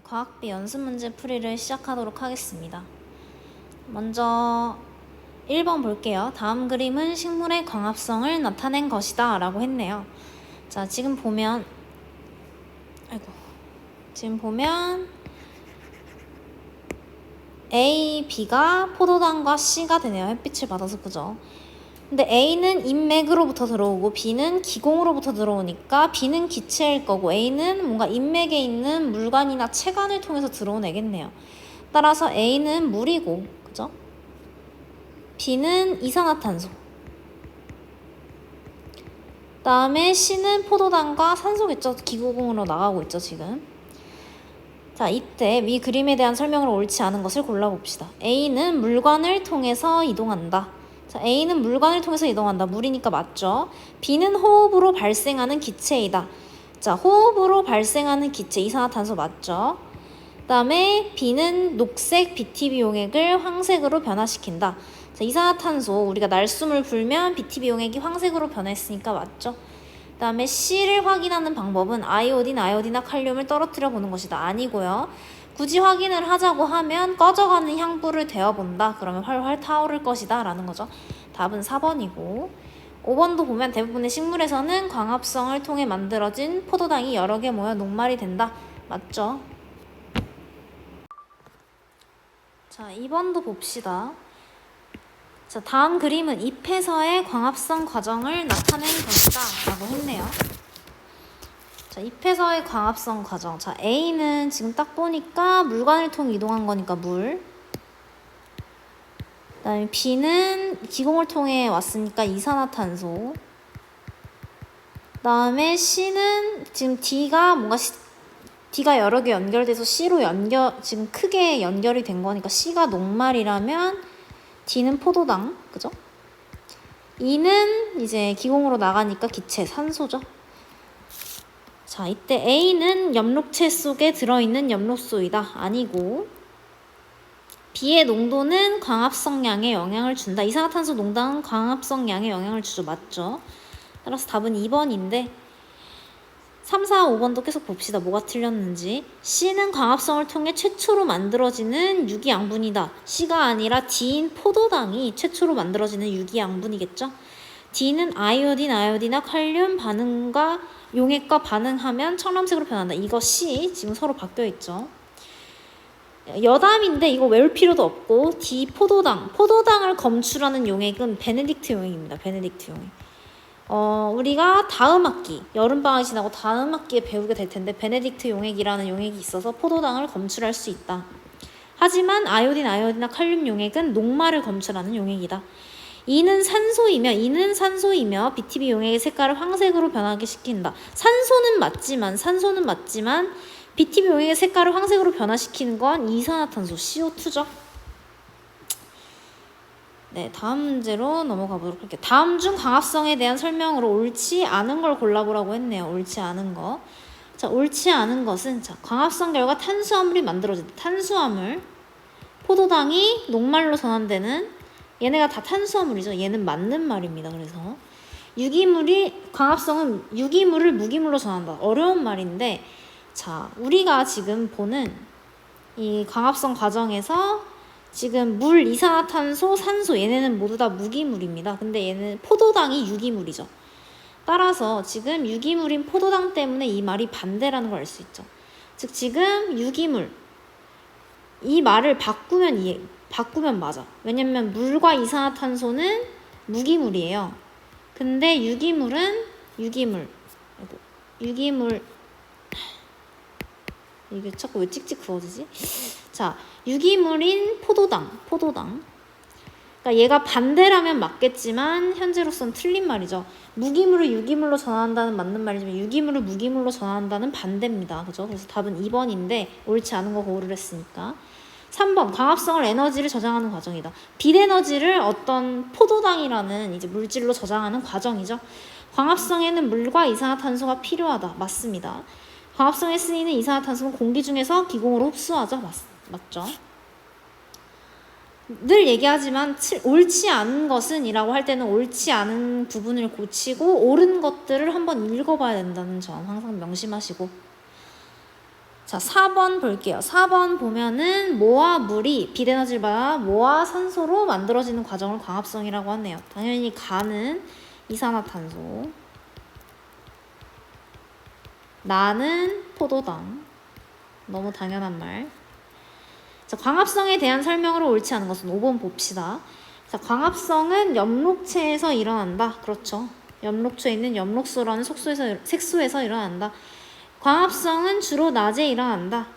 과학비 연습 문제 풀이를 시작하도록 하겠습니다. 먼저 1번 볼게요. 다음 그림은 식물의 광합성을 나타낸 것이다 라고 했네요. 자, 지금 보면 A, B가 포도당과 C가 되네요. 햇빛을 받아서. 그죠? 근데 A는 인맥으로부터 들어오고 B는 기공으로부터 들어오니까 B는 기체일 거고 A는 뭔가 인맥에 있는 물관이나 체관을 통해서 들어온 애겠네요. 따라서 A는 물이고, 그죠? B는 이산화탄소. 다음에 C는 포도당과 산소겠죠? 기구공으로 나가고 있죠, 지금. 자, 이때 이 그림에 대한 설명으로 옳지 않은 것을 골라봅시다. A는 물관을 통해서 이동한다. 자, A는 물관을 통해서 이동한다. 물이니까 맞죠? B는 호흡으로 발생하는 기체이다. 자, 호흡으로 발생하는 기체, 이산화탄소 맞죠? 그 다음에 B는 녹색 BTB 용액을 황색으로 변화시킨다. 자, 이산화탄소, 우리가 날숨을 불면 BTB 용액이 황색으로 변했으니까 맞죠? 그 다음에 C를 확인하는 방법은 아이오딘이나 칼륨을 떨어뜨려 보는 것이다. 아니고요. 굳이 확인을 하자고 하면 꺼져가는 향불을 데워본다. 그러면 활활 타오를 것이다 라는 거죠. 답은 4번이고 5번도 보면 대부분의 식물에서는 광합성을 통해 만들어진 포도당이 여러 개 모여 녹말이 된다. 맞죠? 자, 2번도 봅시다. 자, 다음 그림은 잎에서의 광합성 과정을 나타낸 것이다 라고 했네요. 자, 잎에서의 광합성 과정. 자, A는 지금 딱 보니까 물관을 통해 이동한 거니까 물. 그 다음에 B는 기공을 통해 왔으니까 이산화탄소. 그 다음에 C는 지금 D가 여러 개 연결돼서 C로 지금 크게 연결이 된 거니까 C가 녹말이라면 D는 포도당. 그죠? E는 이제 기공으로 나가니까 기체, 산소죠. 자, 이때 A는 엽록체 속에 들어있는 엽록소이다. 아니고 B의 농도는 광합성량에 영향을 준다. 이산화탄소 농도는 광합성량에 영향을 주죠. 맞죠? 따라서 답은 2번인데 3, 4, 5번도 계속 봅시다. 뭐가 틀렸는지. C는 광합성을 통해 최초로 만들어지는 유기양분이다. C가 아니라 D인 포도당이 최초로 만들어지는 유기양분이겠죠? D는 아이오딘이나 칼륨 용액과 반응하면 청람색으로 변한다. 이거 C 지금 서로 바뀌어있죠. 여담인데 이거 외울 필요도 없고 D 포도당을 검출하는 용액은 베네딕트 용액입니다. 베네딕트 용액. 우리가 다음 학기 여름방학이 지나고 다음 학기에 배우게 될 텐데 베네딕트 용액이라는 용액이 있어서 포도당을 검출할 수 있다. 하지만 아이오딘이나 칼륨 용액은 녹말을 검출하는 용액이다. 이는 산소이며 BTB 용액의 색깔을 황색으로 변하게 시킨다. 산소는 맞지만 BTB 용액의 색깔을 황색으로 변화시키는 건 이산화탄소 CO2죠. 네, 다음 문제로 넘어가 보도록 할게요. 다음 중 광합성에 대한 설명으로 옳지 않은 걸 골라보라고 했네요. 옳지 않은 거. 자, 옳지 않은 것은 광합성 결과 탄수화물이 만들어진다. 탄수화물, 포도당이 녹말로 전환되는 얘네가 다 탄수화물이죠. 얘는 맞는 말입니다. 그래서 광합성은 유기물을 무기물로 전환한다. 어려운 말인데 자, 우리가 지금 보는 이 광합성 과정에서 지금 물, 이산화탄소, 산소 얘네는 모두 다 무기물입니다. 근데 얘는 포도당이 유기물이죠. 따라서 지금 유기물인 포도당 때문에 이 말이 반대라는 걸 알 수 있죠. 즉 지금 유기물 이 말을 바꾸면 맞아. 왜냐면 물과 이산화탄소는 무기물이에요. 근데 유기물 이게 자꾸 왜 찍찍 그어지지? 자, 유기물인 포도당. 그러니까 얘가 반대라면 맞겠지만 현재로서는 틀린 말이죠. 무기물을 유기물로 전환한다는 맞는 말이지만 유기물을 무기물로 전환한다는 반대입니다. 그죠? 그래서 답은 2번인데 옳지 않은 거 고르를 했으니까. 3번 광합성을 에너지를 저장하는 과정이다. 빛에너지를 어떤 포도당이라는 이제 물질로 저장하는 과정이죠. 광합성에는 물과 이산화탄소가 필요하다. 맞습니다. 광합성에 쓰이는 이산화탄소는 공기 중에서 기공으로 흡수하죠. 맞죠? 늘 얘기하지만 옳지 않은 것은 이라고 할 때는 옳지 않은 부분을 고치고 옳은 것들을 한번 읽어봐야 된다는 점 항상 명심하시고 자, 4번 볼게요. 4번 보면은 모와 물이 비대너지를 받아 모와 산소로 만들어지는 과정을 광합성이라고 하네요. 당연히 가는 이산화탄소, 나는 포도당. 너무 당연한 말. 자, 광합성에 대한 설명으로 옳지 않은 것은 5번 봅시다. 자, 광합성은 엽록체에서 일어난다. 그렇죠. 엽록체에 있는 엽록소라는 색소에서 일어난다. 광합성은 주로 낮에 일어난다.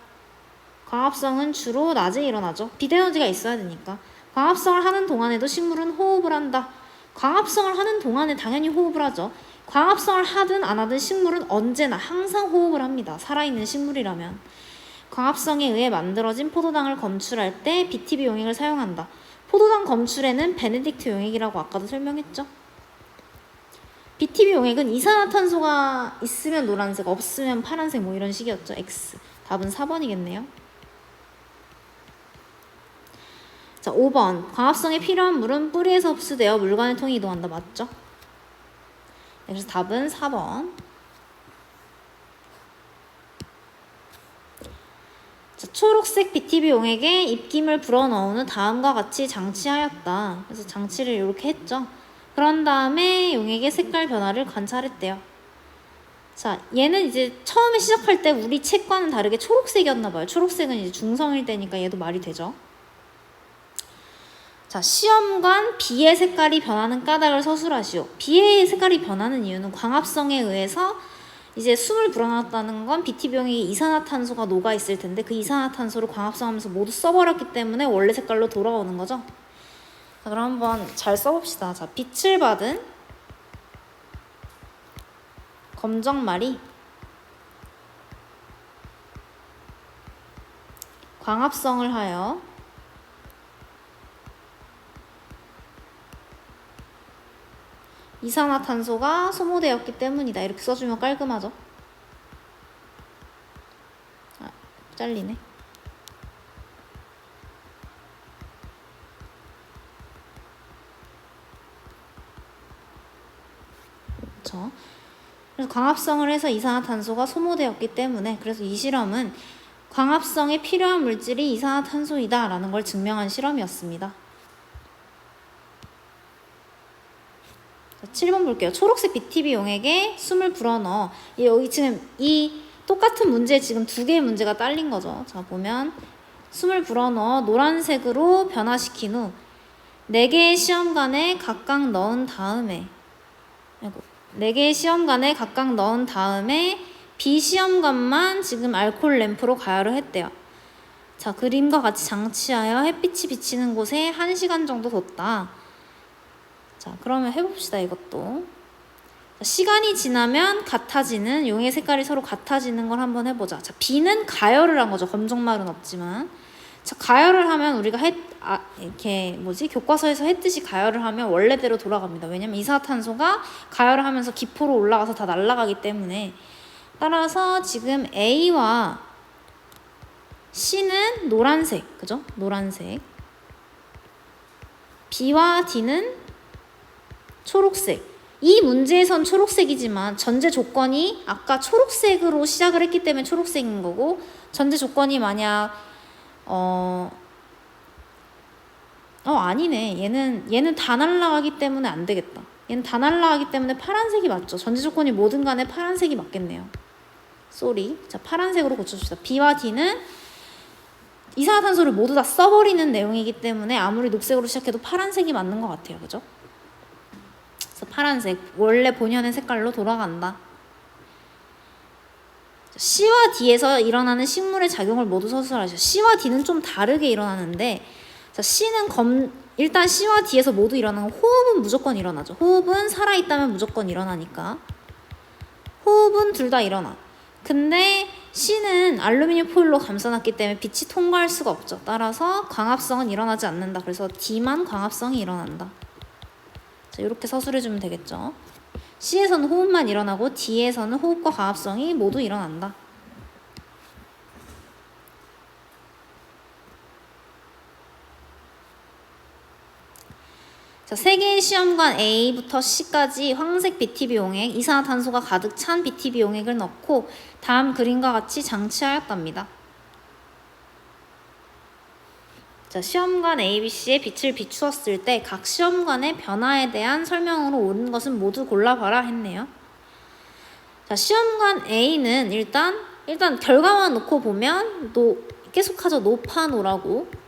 광합성은 주로 낮에 일어나죠. 비대너지가 있어야 되니까. 광합성을 하는 동안에도 식물은 호흡을 한다. 광합성을 하는 동안에 당연히 호흡을 하죠. 광합성을 하든 안 하든 식물은 언제나 항상 호흡을 합니다. 살아있는 식물이라면. 광합성에 의해 만들어진 포도당을 검출할 때 BTB 용액을 사용한다. 포도당 검출에는 베네딕트 용액이라고 아까도 설명했죠. BTB 용액은 이산화탄소가 있으면 노란색, 없으면 파란색 뭐 이런 식이었죠. X. 답은 4번이겠네요. 자, 5번. 광합성에 필요한 물은 뿌리에서 흡수되어 물관을 통해 이동한다. 맞죠? 그래서 답은 4번. 자, 초록색 BTB 용액에 입김을 불어넣은 후 다음과 같이 장치하였다. 그래서 장치를 이렇게 했죠. 그런 다음에 용액의 색깔 변화를 관찰했대요. 자, 얘는 이제 처음에 시작할 때 우리 책과는 다르게 초록색이었나봐요. 초록색은 이제 중성일 때니까 얘도 말이 되죠. 자, 시험관 B의 색깔이 변하는 까닭을 서술하시오. B의 색깔이 변하는 이유는 광합성에 의해서 이제 숨을 불어넣었다는 건 BTB 용액에 이산화탄소가 녹아있을 텐데 그 이산화탄소를 광합성하면서 모두 써버렸기 때문에 원래 색깔로 돌아오는 거죠. 자, 그럼 한번 잘 써봅시다. 자, 빛을 받은 검정말이 광합성을 하여 이산화탄소가 소모되었기 때문이다. 이렇게 써주면 깔끔하죠. 아, 잘리네. 그렇죠. 그래서 광합성을 해서 이산화탄소가 소모되었기 때문에 그래서 이 실험은 광합성에 필요한 물질이 이산화탄소이다 라는 걸 증명한 실험이었습니다. 7번 볼게요. 초록색 BTB 용액에 숨을 불어넣어. 여기 지금 이 똑같은 문제에 지금 두 개의 문제가 딸린 거죠. 자, 보면 숨을 불어넣어 노란색으로 변화시킨 후 4개의 시험관에 각각 넣은 다음에 4개의 시험관에 각각 넣은 다음에 B 시험관만 지금 알코올 램프로 가열을 했대요. 자, 그림과 같이 장치하여 햇빛이 비치는 곳에 1시간 정도 뒀다. 자, 그러면 해봅시다. 이것도. 자, 시간이 지나면 같아지는 용의 색깔이 서로 같아지는 걸 한번 해보자. 자, B는 가열을 한 거죠. 검정말은 없지만. 자, 가열을 하면 우리가 이렇게 교과서에서 했듯이 가열을 하면 원래대로 돌아갑니다. 왜냐면 이산화탄소가 가열을 하면서 기포로 올라가서 다 날아가기 때문에. 따라서 지금 A와 C는 노란색, 그죠? 노란색. B와 D는 초록색. 이 문제에선 초록색이지만 전제 조건이 아까 초록색으로 시작을 했기 때문에 초록색인 거고 전제 조건이 만약 아니네. 얘는 다 날아가기 때문에 안 되겠다. 얘는 다 날아가기 때문에 파란색이 맞죠. 전제 조건이 뭐든 간에 파란색이 맞겠네요. 쏘리. 자, 파란색으로 고쳐줍시다. B와 D는 이산화탄소를 모두 다 써버리는 내용이기 때문에 아무리 녹색으로 시작해도 파란색이 맞는 것 같아요. 그죠? 그래서 파란색, 원래 본연의 색깔로 돌아간다. C와 D에서 일어나는 식물의 작용을 모두 서술하시죠. C와 D는 좀 다르게 일어나는데 자, C는 일단 C와 D에서 모두 일어나는 호흡은 무조건 일어나죠. 호흡은 살아있다면 무조건 일어나니까 호흡은 둘 다 일어나. 근데 C는 알루미늄 포일로 감싸놨기 때문에 빛이 통과할 수가 없죠. 따라서 광합성은 일어나지 않는다. 그래서 D만 광합성이 일어난다. 자, 이렇게 서술해주면 되겠죠. C에서는 호흡만 일어나고 D에서는 호흡과 광합성이 모두 일어난다. 자, 세 개의 시험관 A부터 C까지 황색 BTB 용액, 이산화탄소가 가득 찬 BTB 용액을 넣고 다음 그림과 같이 장치하였답니다. 자, 시험관 A, B, C에 빛을 비추었을 때 각 시험관의 변화에 대한 설명으로 옳은 것은 모두 골라봐라 했네요. 자, 시험관 A는 일단 결과만 놓고 보면 계속하죠. 노파노라고.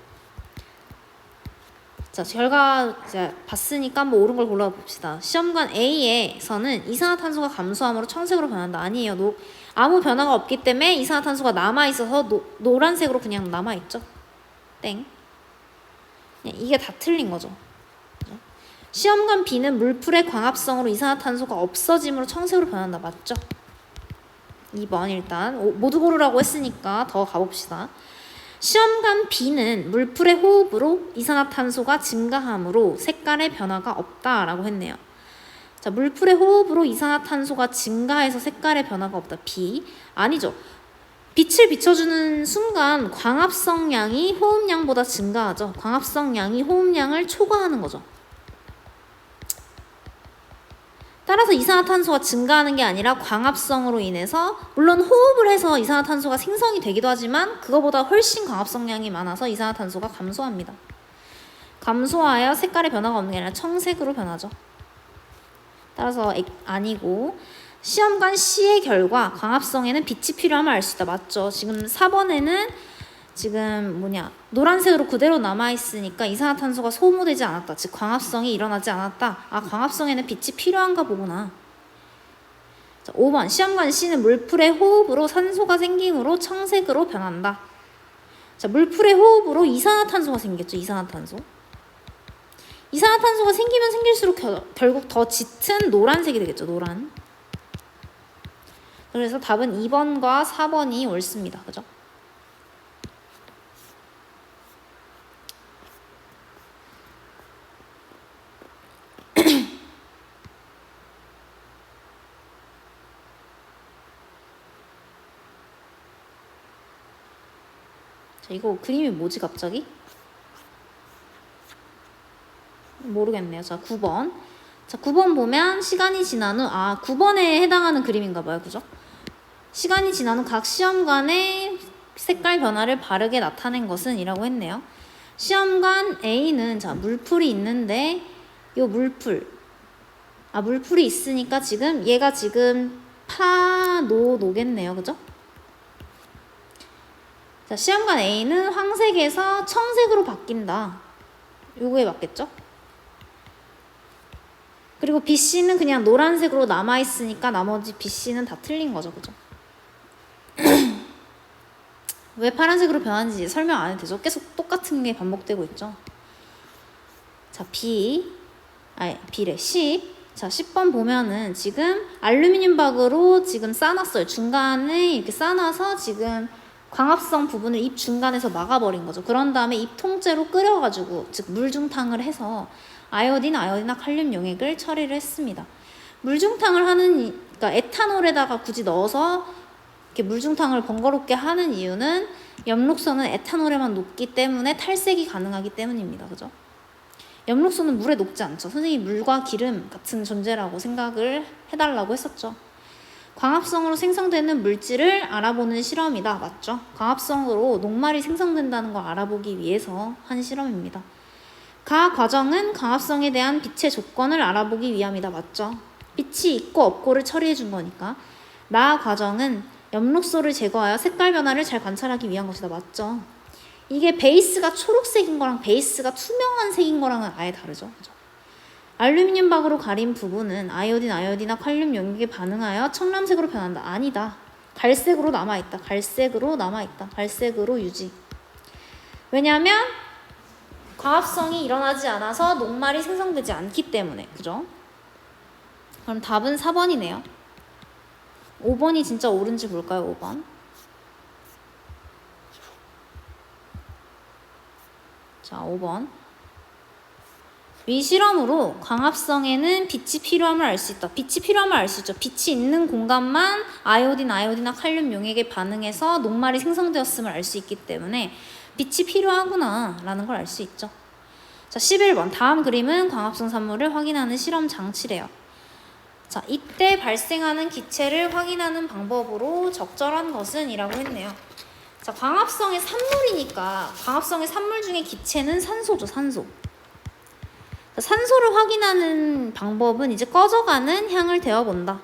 자, 결과 이제 봤으니까 뭐 옳은 걸 골라봅시다. 시험관 A에서는 이산화탄소가 감소함으로 청색으로 변한다. 아니에요. 아무 변화가 없기 때문에 이산화탄소가 남아있어서 노란색으로 그냥 남아있죠. 땡. 이게 다 틀린 거죠. 시험관 B는 물풀의 광합성으로 이산화탄소가 없어짐으로 청색으로 변한다. 맞죠? 2번 일단 모두 고르라고 했으니까 더 가봅시다. 시험관 B는 물풀의 호흡으로 이산화탄소가 증가함으로 색깔의 변화가 없다라고 했네요. 자, 물풀의 호흡으로 이산화탄소가 증가해서 색깔의 변화가 없다. B. 아니죠. 빛을 비춰주는 순간 광합성량이 호흡량보다 증가하죠. 광합성량이 호흡량을 초과하는 거죠. 따라서 이산화탄소가 증가하는 게 아니라 광합성으로 인해서, 물론 호흡을 해서 이산화탄소가 생성이 되기도 하지만 그거보다 훨씬 광합성량이 많아서 이산화탄소가 감소합니다. 감소하여 색깔의 변화가 없는 게 아니라 청색으로 변하죠. 따라서 아니고, 시험관 C의 결과 광합성에는 빛이 필요함을 알 수 있다. 맞죠? 지금 4번에는 노란색으로 그대로 남아있으니까 이산화탄소가 소모되지 않았다. 즉 광합성이 일어나지 않았다. 아, 광합성에는 빛이 필요한가 보구나. 자, 5번 시험관 C는 물풀의 호흡으로 산소가 생김으로 청색으로 변한다. 자, 물풀의 호흡으로 이산화탄소가 생겼죠. 이산화탄소가 생기면 생길수록 결국 더 짙은 노란색이 되겠죠. 노란. 그래서 답은 2번과 4번이 옳습니다. 그죠? 자, 이거 그림이 뭐지 갑자기? 모르겠네요. 자, 9번. 자, 9번 보면 시간이 지난 후 9번에 해당하는 그림인가 봐요. 그죠? 시간이 지난 후 각 시험관의 색깔 변화를 바르게 나타낸 것은 이라고 했네요. 시험관 A는 물풀이 있는데 요 물풀이 있으니까 얘가 파노겠네요. 그죠? 자, 시험관 A는 황색에서 청색으로 바뀐다. 요거에 맞겠죠? 그리고 BC는 그냥 노란색으로 남아있으니까 나머지 BC는 다 틀린 거죠. 그죠? 왜 파란색으로 변하는지 설명 안 해도 되죠? 계속 똑같은 게 반복되고 있죠. 자, B래. 10. 자, 10번 보면은 지금 알루미늄 박으로 싸놨어요. 중간에 이렇게 싸놔서 광합성 부분을 입 중간에서 막아버린 거죠. 그런 다음에 입 통째로 끓여가지고, 즉 물중탕을 해서 아이오딘과 칼륨 용액을 처리를 했습니다. 물중탕을 그러니까 에탄올에다가 굳이 넣어서 이렇게 물중탕을 번거롭게 하는 이유는 엽록소는 에탄올에만 녹기 때문에 탈색이 가능하기 때문입니다. 그죠? 엽록소는 물에 녹지 않죠. 선생님이 물과 기름 같은 존재라고 생각을 해달라고 했었죠. 광합성으로 생성되는 물질을 알아보는 실험이다. 맞죠? 광합성으로 녹말이 생성된다는 걸 알아보기 위해서 한 실험입니다. 가 과정은 광합성에 대한 빛의 조건을 알아보기 위함이다. 맞죠? 빛이 있고 없고를 처리해 준 거니까. 나 과정은 엽록소를 제거하여 색깔 변화를 잘 관찰하기 위한 것이다. 맞죠? 이게 베이스가 초록색인 거랑 베이스가 투명한 색인 거랑은 아예 다르죠. 그죠? 알루미늄 박으로 가린 부분은 아이오딘과 칼륨 용액에 반응하여 청람색으로 변한다. 아니다. 갈색으로 남아있다. 갈색으로 유지. 왜냐하면 광합성이 일어나지 않아서 녹말이 생성되지 않기 때문에. 그죠? 그럼 답은 4번이네요. 5번이 진짜 옳은지 볼까요? 5번. 자, 5번. 위 실험으로 광합성에는 빛이 필요함을 알 수 있다. 빛이 필요함을 알 수 있죠. 빛이 있는 공간만 아이오딘과 칼륨 용액에 반응해서 녹말이 생성되었음을 알 수 있기 때문에 빛이 필요하구나 라는 걸 알 수 있죠. 자, 11번. 다음 그림은 광합성 산물을 확인하는 실험 장치래요. 자, 이때 발생하는 기체를 확인하는 방법으로 적절한 것은 이라고 했네요. 자, 광합성의 산물이니까 광합성의 산물 중에 기체는 산소죠, 산소. 자, 산소를 확인하는 방법은 이제 꺼져가는 향을 데워본다.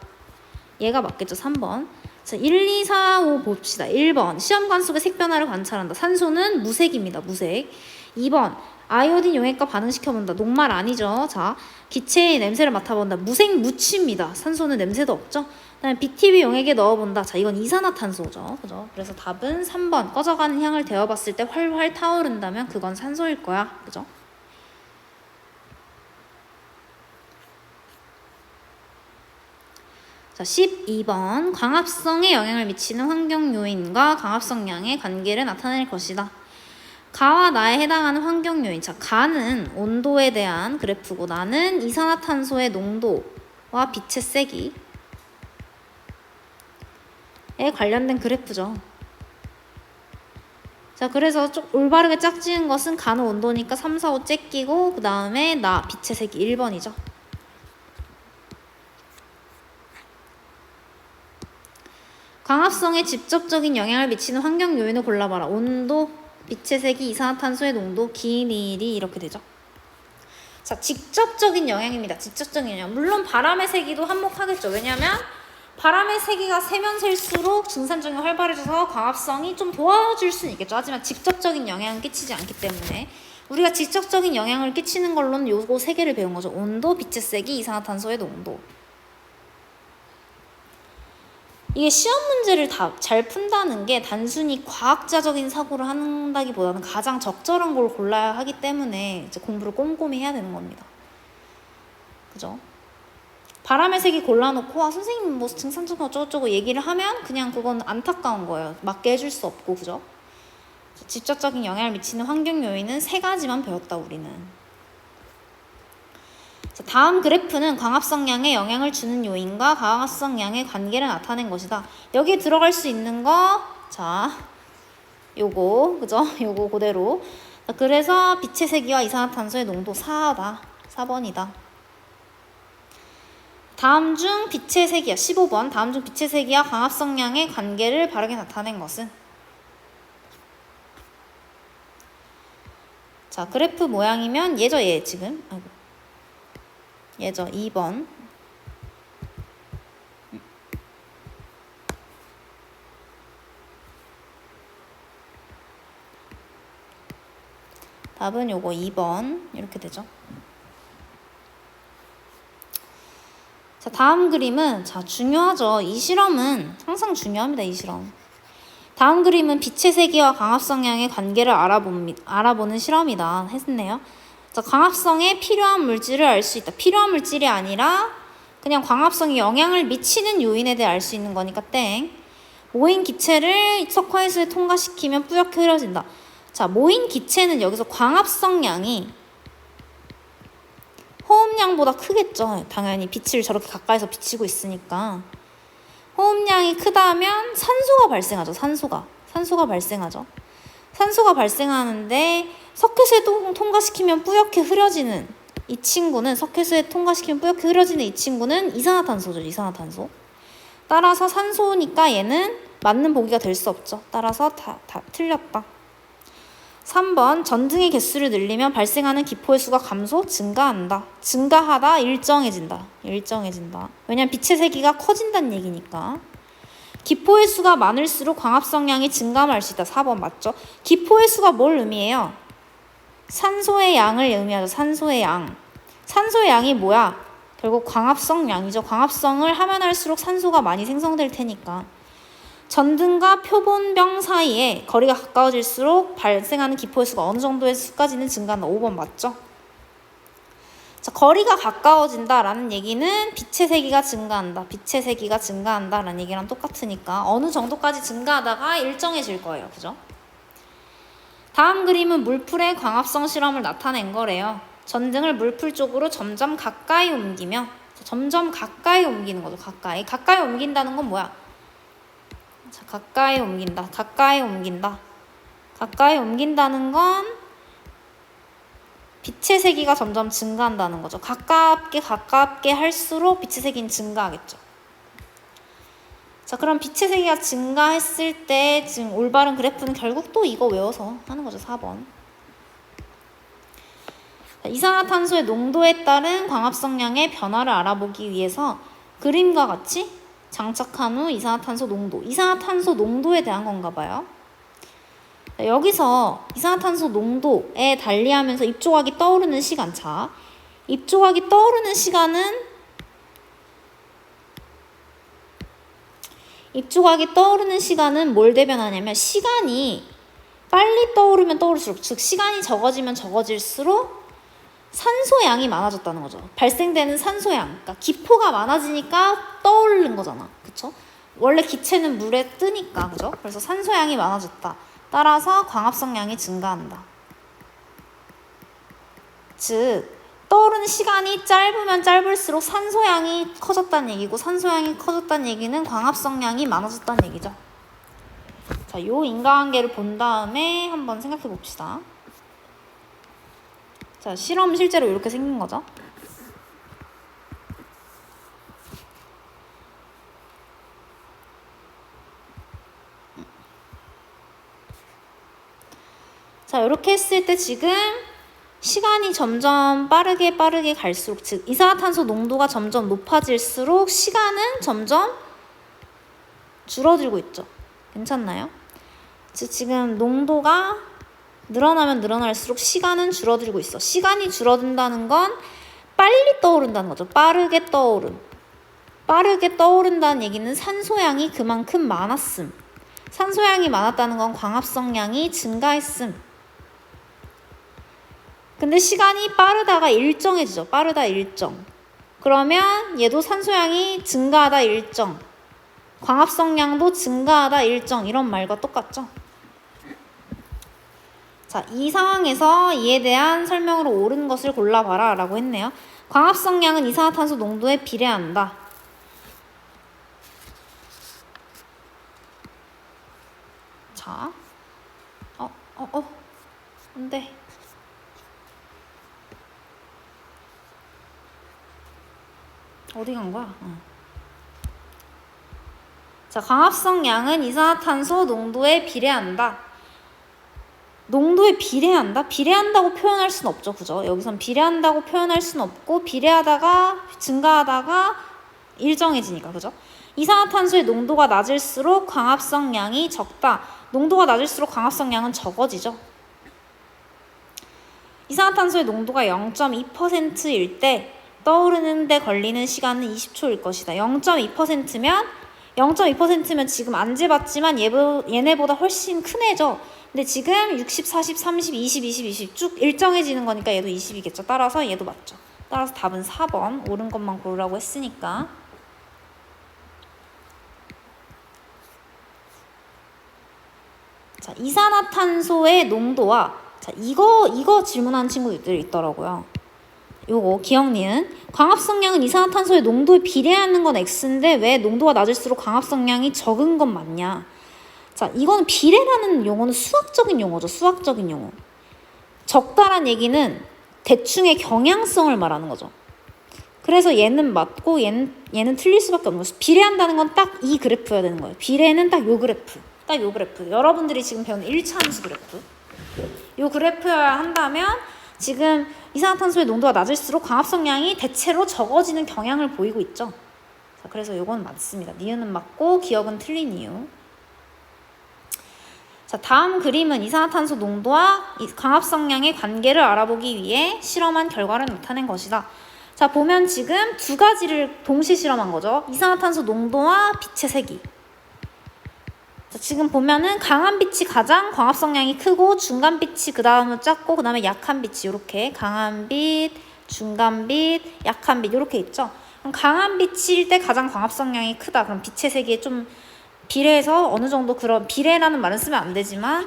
얘가 맞겠죠, 3번. 자, 1, 2, 4, 5 봅시다. 1번. 시험관 속의 색변화를 관찰한다. 산소는 무색입니다, 무색. 2번. 아이오딘 용액과 반응시켜본다. 녹말 아니죠. 자, 기체의 냄새를 맡아본다. 무색 무취입니다. 산소는 냄새도 없죠. 그다음에 BTB 용액에 넣어본다. 자, 이건 이산화탄소죠. 그죠? 그래서 답은 3번. 꺼져가는 향을 데워봤을 때 활활 타오른다면 그건 산소일 거야. 그죠? 자, 12번. 광합성에 영향을 미치는 환경 요인과 광합성량의 관계를 나타낼 것이다. 가와 나에 해당하는 환경 요인. 자, 가는 온도에 대한 그래프고 나는 이산화탄소의 농도와 빛의 세기에 관련된 그래프죠. 자, 그래서 좀 올바르게 짝지은 것은 가는 온도니까 3, 4, 5 째끼고 그 다음에 나 빛의 세기 1번이죠. 광합성에 직접적인 영향을 미치는 환경 요인을 골라봐라. 온도, 빛의 세기, 이산화탄소의 농도, 기인일이 이렇게 되죠. 자, 직접적인 영향입니다. 직접적인 영향. 물론 바람의 세기도 한몫하겠죠. 왜냐하면 바람의 세기가 세면 셀수록 증산적이 활발해져서 광합성이 좀 도와줄 수는 있겠죠. 하지만 직접적인 영향은 끼치지 않기 때문에 우리가 직접적인 영향을 끼치는 걸로는 요거 세 개를 배운 거죠. 온도, 빛의 세기, 이산화탄소의 농도. 이게 시험 문제를 다 잘 푼다는 게 단순히 과학자적인 사고를 한다기보다는 가장 적절한 걸 골라야 하기 때문에 이제 공부를 꼼꼼히 해야 되는 겁니다. 그죠? 바람의 색이 골라놓고 선생님 뭐 증산적인 어쩌고저쩌고 얘기를 하면 그냥 그건 안타까운 거예요. 맞게 해줄 수 없고. 그죠? 직접적인 영향을 미치는 환경 요인은 3가지만 배웠다 우리는. 자, 다음 그래프는 광합성량에 영향을 주는 요인과 광합성량의 관계를 나타낸 것이다. 여기에 들어갈 수 있는 거, 자, 요거, 그죠? 요거 그대로. 자, 그래서 빛의 세기와 이산화탄소의 농도 4다. 4번이다. 다음 중 빛의 세기야. 15번. 다음 중 빛의 세기와 광합성량의 관계를 바르게 나타낸 것은? 자, 그래프 모양이면 얘죠, 얘 지금. 아이고. 얘죠. 2번. 답은 요거 2번. 이렇게 되죠. 자, 다음 그림은, 자, 중요하죠. 이 실험은 항상 중요합니다. 이 실험. 다음 그림은 빛의 세기와 광합성량의 관계를 알아보는 실험이다. 했네요. 자, 광합성에 필요한 물질을 알 수 있다. 필요한 물질이 아니라 그냥 광합성이 영향을 미치는 요인에 대해 알 수 있는 거니까 땡. 모인 기체를 석화해수에 통과시키면 뿌옇게 흐려진다. 자, 모인 기체는 여기서 광합성량이 호흡량보다 크겠죠. 당연히 빛을 저렇게 가까이서 비치고 있으니까. 호흡량이 크다면 산소가 발생하죠. 산소가 발생하죠. 산소가 발생하는데 석회수에 통과시키면 뿌옇게 흐려지는 이 친구는 이 친구는 이산화탄소죠. 이산화탄소. 따라서 산소니까 얘는 맞는 보기가 될 수 없죠. 따라서 다 틀렸다. 3번. 전등의 개수를 늘리면 발생하는 기포의 수가 증가한다. 증가하다, 일정해진다. 왜냐면 빛의 세기가 커진다는 얘기니까. 기포의 수가 많을수록 광합성량이 증가할 수 있다. 4번 맞죠? 기포의 수가 뭘 의미해요? 산소의 양을 의미하죠. 산소의 양이 뭐야? 결국 광합성량이죠. 광합성을 하면 할수록 산소가 많이 생성될 테니까. 전등과 표본병 사이에 거리가 가까워질수록 발생하는 기포의 수가 어느 정도의 수까지는 증가한다. 5번 맞죠? 자, 거리가 가까워진다라는 얘기는 빛의 세기가 증가한다라는 얘기랑 똑같으니까 어느 정도까지 증가하다가 일정해질 거예요. 그죠? 다음 그림은 물풀의 광합성 실험을 나타낸 거래요. 전등을 물풀 쪽으로 점점 가까이 옮기며 점점 가까이 옮기는 거죠. 가까이 옮긴다는 건 뭐야? 자, 가까이 옮긴다는 건 빛의 세기가 점점 증가한다는 거죠. 가깝게 할수록 빛의 세기는 증가하겠죠. 자, 그럼 빛의 세기가 증가했을 때 지금 올바른 그래프는 결국 또 이거 외워서 하는 거죠. 4번. 자, 이산화탄소의 농도에 따른 광합성량의 변화를 알아보기 위해서 그림과 같이 장착한 후 이산화탄소 농도에 대한 건가 봐요. 자, 여기서 이산화탄소 농도에 달리하면서 입조각이 떠오르는 시간. 자, 입조각이 떠오르는 시간은 뭘 대변하냐면 시간이 빨리 떠오르면 떠오를수록, 즉 시간이 적어지면 적어질수록 산소양이 많아졌다는 거죠. 발생되는 산소양, 그러니까 기포가 많아지니까 떠오르는 거잖아. 그쵸? 원래 기체는 물에 뜨니까, 그죠? 그래서 산소양이 많아졌다. 따라서 광합성량이 증가한다. 즉 떠오르는 시간이 짧으면 짧을수록 산소양이 커졌다는 얘기고, 산소양이 커졌다는 얘기는 광합성량이 많아졌다는 얘기죠. 자, 요 인과관계를 본 다음에 한번 생각해 봅시다. 자, 실험 실제로 이렇게 생긴 거죠. 자, 이렇게 했을 때 지금 시간이 점점 빠르게 갈수록, 즉 이산화탄소 농도가 점점 높아질수록 시간은 점점 줄어들고 있죠. 괜찮나요? 즉 지금 농도가 늘어나면 늘어날수록 시간은 줄어들고 있어. 시간이 줄어든다는 건 빨리 떠오른다는 거죠. 빠르게 떠오른다는 얘기는 산소양이 그만큼 많았음. 산소양이 많았다는 건 광합성량이 증가했음. 근데 시간이 빠르다가 일정해지죠. 빠르다 일정. 그러면 얘도 산소양이 증가하다 일정. 광합성량도 증가하다 일정. 이런 말과 똑같죠. 자, 이 상황에서 이에 대한 설명으로 옳은 것을 골라봐라 라고 했네요. 광합성량은 이산화탄소 농도에 비례한다. 자, 안 돼. 어디 간 거야? 자, 광합성량은 이산화탄소 농도에 비례한다. 농도에 비례한다? 비례한다고 표현할 수는 없죠. 그죠? 여기선 비례한다고 표현할 수는 없고, 비례하다가 증가하다가 일정해지니까. 그죠? 이산화탄소의 농도가 낮을수록 광합성량이 적다. 농도가 낮을수록 광합성량은 적어지죠. 이산화탄소의 농도가 0.2%일 때 떠오르는 데 걸리는 시간은 20초일 것이다. 0.2%면 지금 안 재봤지만 얘네보다 훨씬 큰 애죠. 근데 지금 60, 40, 30, 20 쭉 일정해지는 거니까 얘도 20이겠죠. 따라서 얘도 맞죠. 따라서 답은 4번. 옳은 것만 고르라고 했으니까. 자, 이산화탄소의 농도와, 자, 이거 질문하는 친구들이 있더라고요. 요거 기억 니은. 광합성량은 이산화탄소의 농도에 비례하는 건 X인데 왜 농도가 낮을수록 광합성량이 적은 건 맞냐. 자, 이거는 비례라는 용어는 수학적인 용어죠. 수학적인 용어. 적다란 얘기는 대충의 경향성을 말하는 거죠. 그래서 얘는 맞고 얘는 틀릴 수밖에 없는 거죠. 비례한다는 건 딱 이 그래프여야 되는 거예요. 비례는 딱 요 그래프. 딱 요 그래프. 여러분들이 지금 배우는 1차 함수 그래프. 요 그래프여야 한다면 지금 이산화탄소의 농도가 낮을수록 광합성량이 대체로 적어지는 경향을 보이고 있죠. 자, 그래서 요건 맞습니다. 니은은 맞고 기억은 틀린 이유. 자, 다음 그림은 이산화탄소 농도와 광합성량의 관계를 알아보기 위해 실험한 결과를 나타낸 것이다. 자, 보면 지금 두 가지를 동시 실험한 거죠. 이산화탄소 농도와 빛의 세기. 자, 지금 보면은 강한 빛이 가장 광합성량이 크고, 중간 빛이 그 다음은 작고, 그 다음에 약한 빛이 이렇게 강한 빛, 중간 빛, 약한 빛 이렇게 있죠. 그럼 강한 빛일 때 가장 광합성량이 크다. 그럼 빛의 세기에 좀 비례해서 어느 정도, 그런 비례라는 말은 쓰면 안 되지만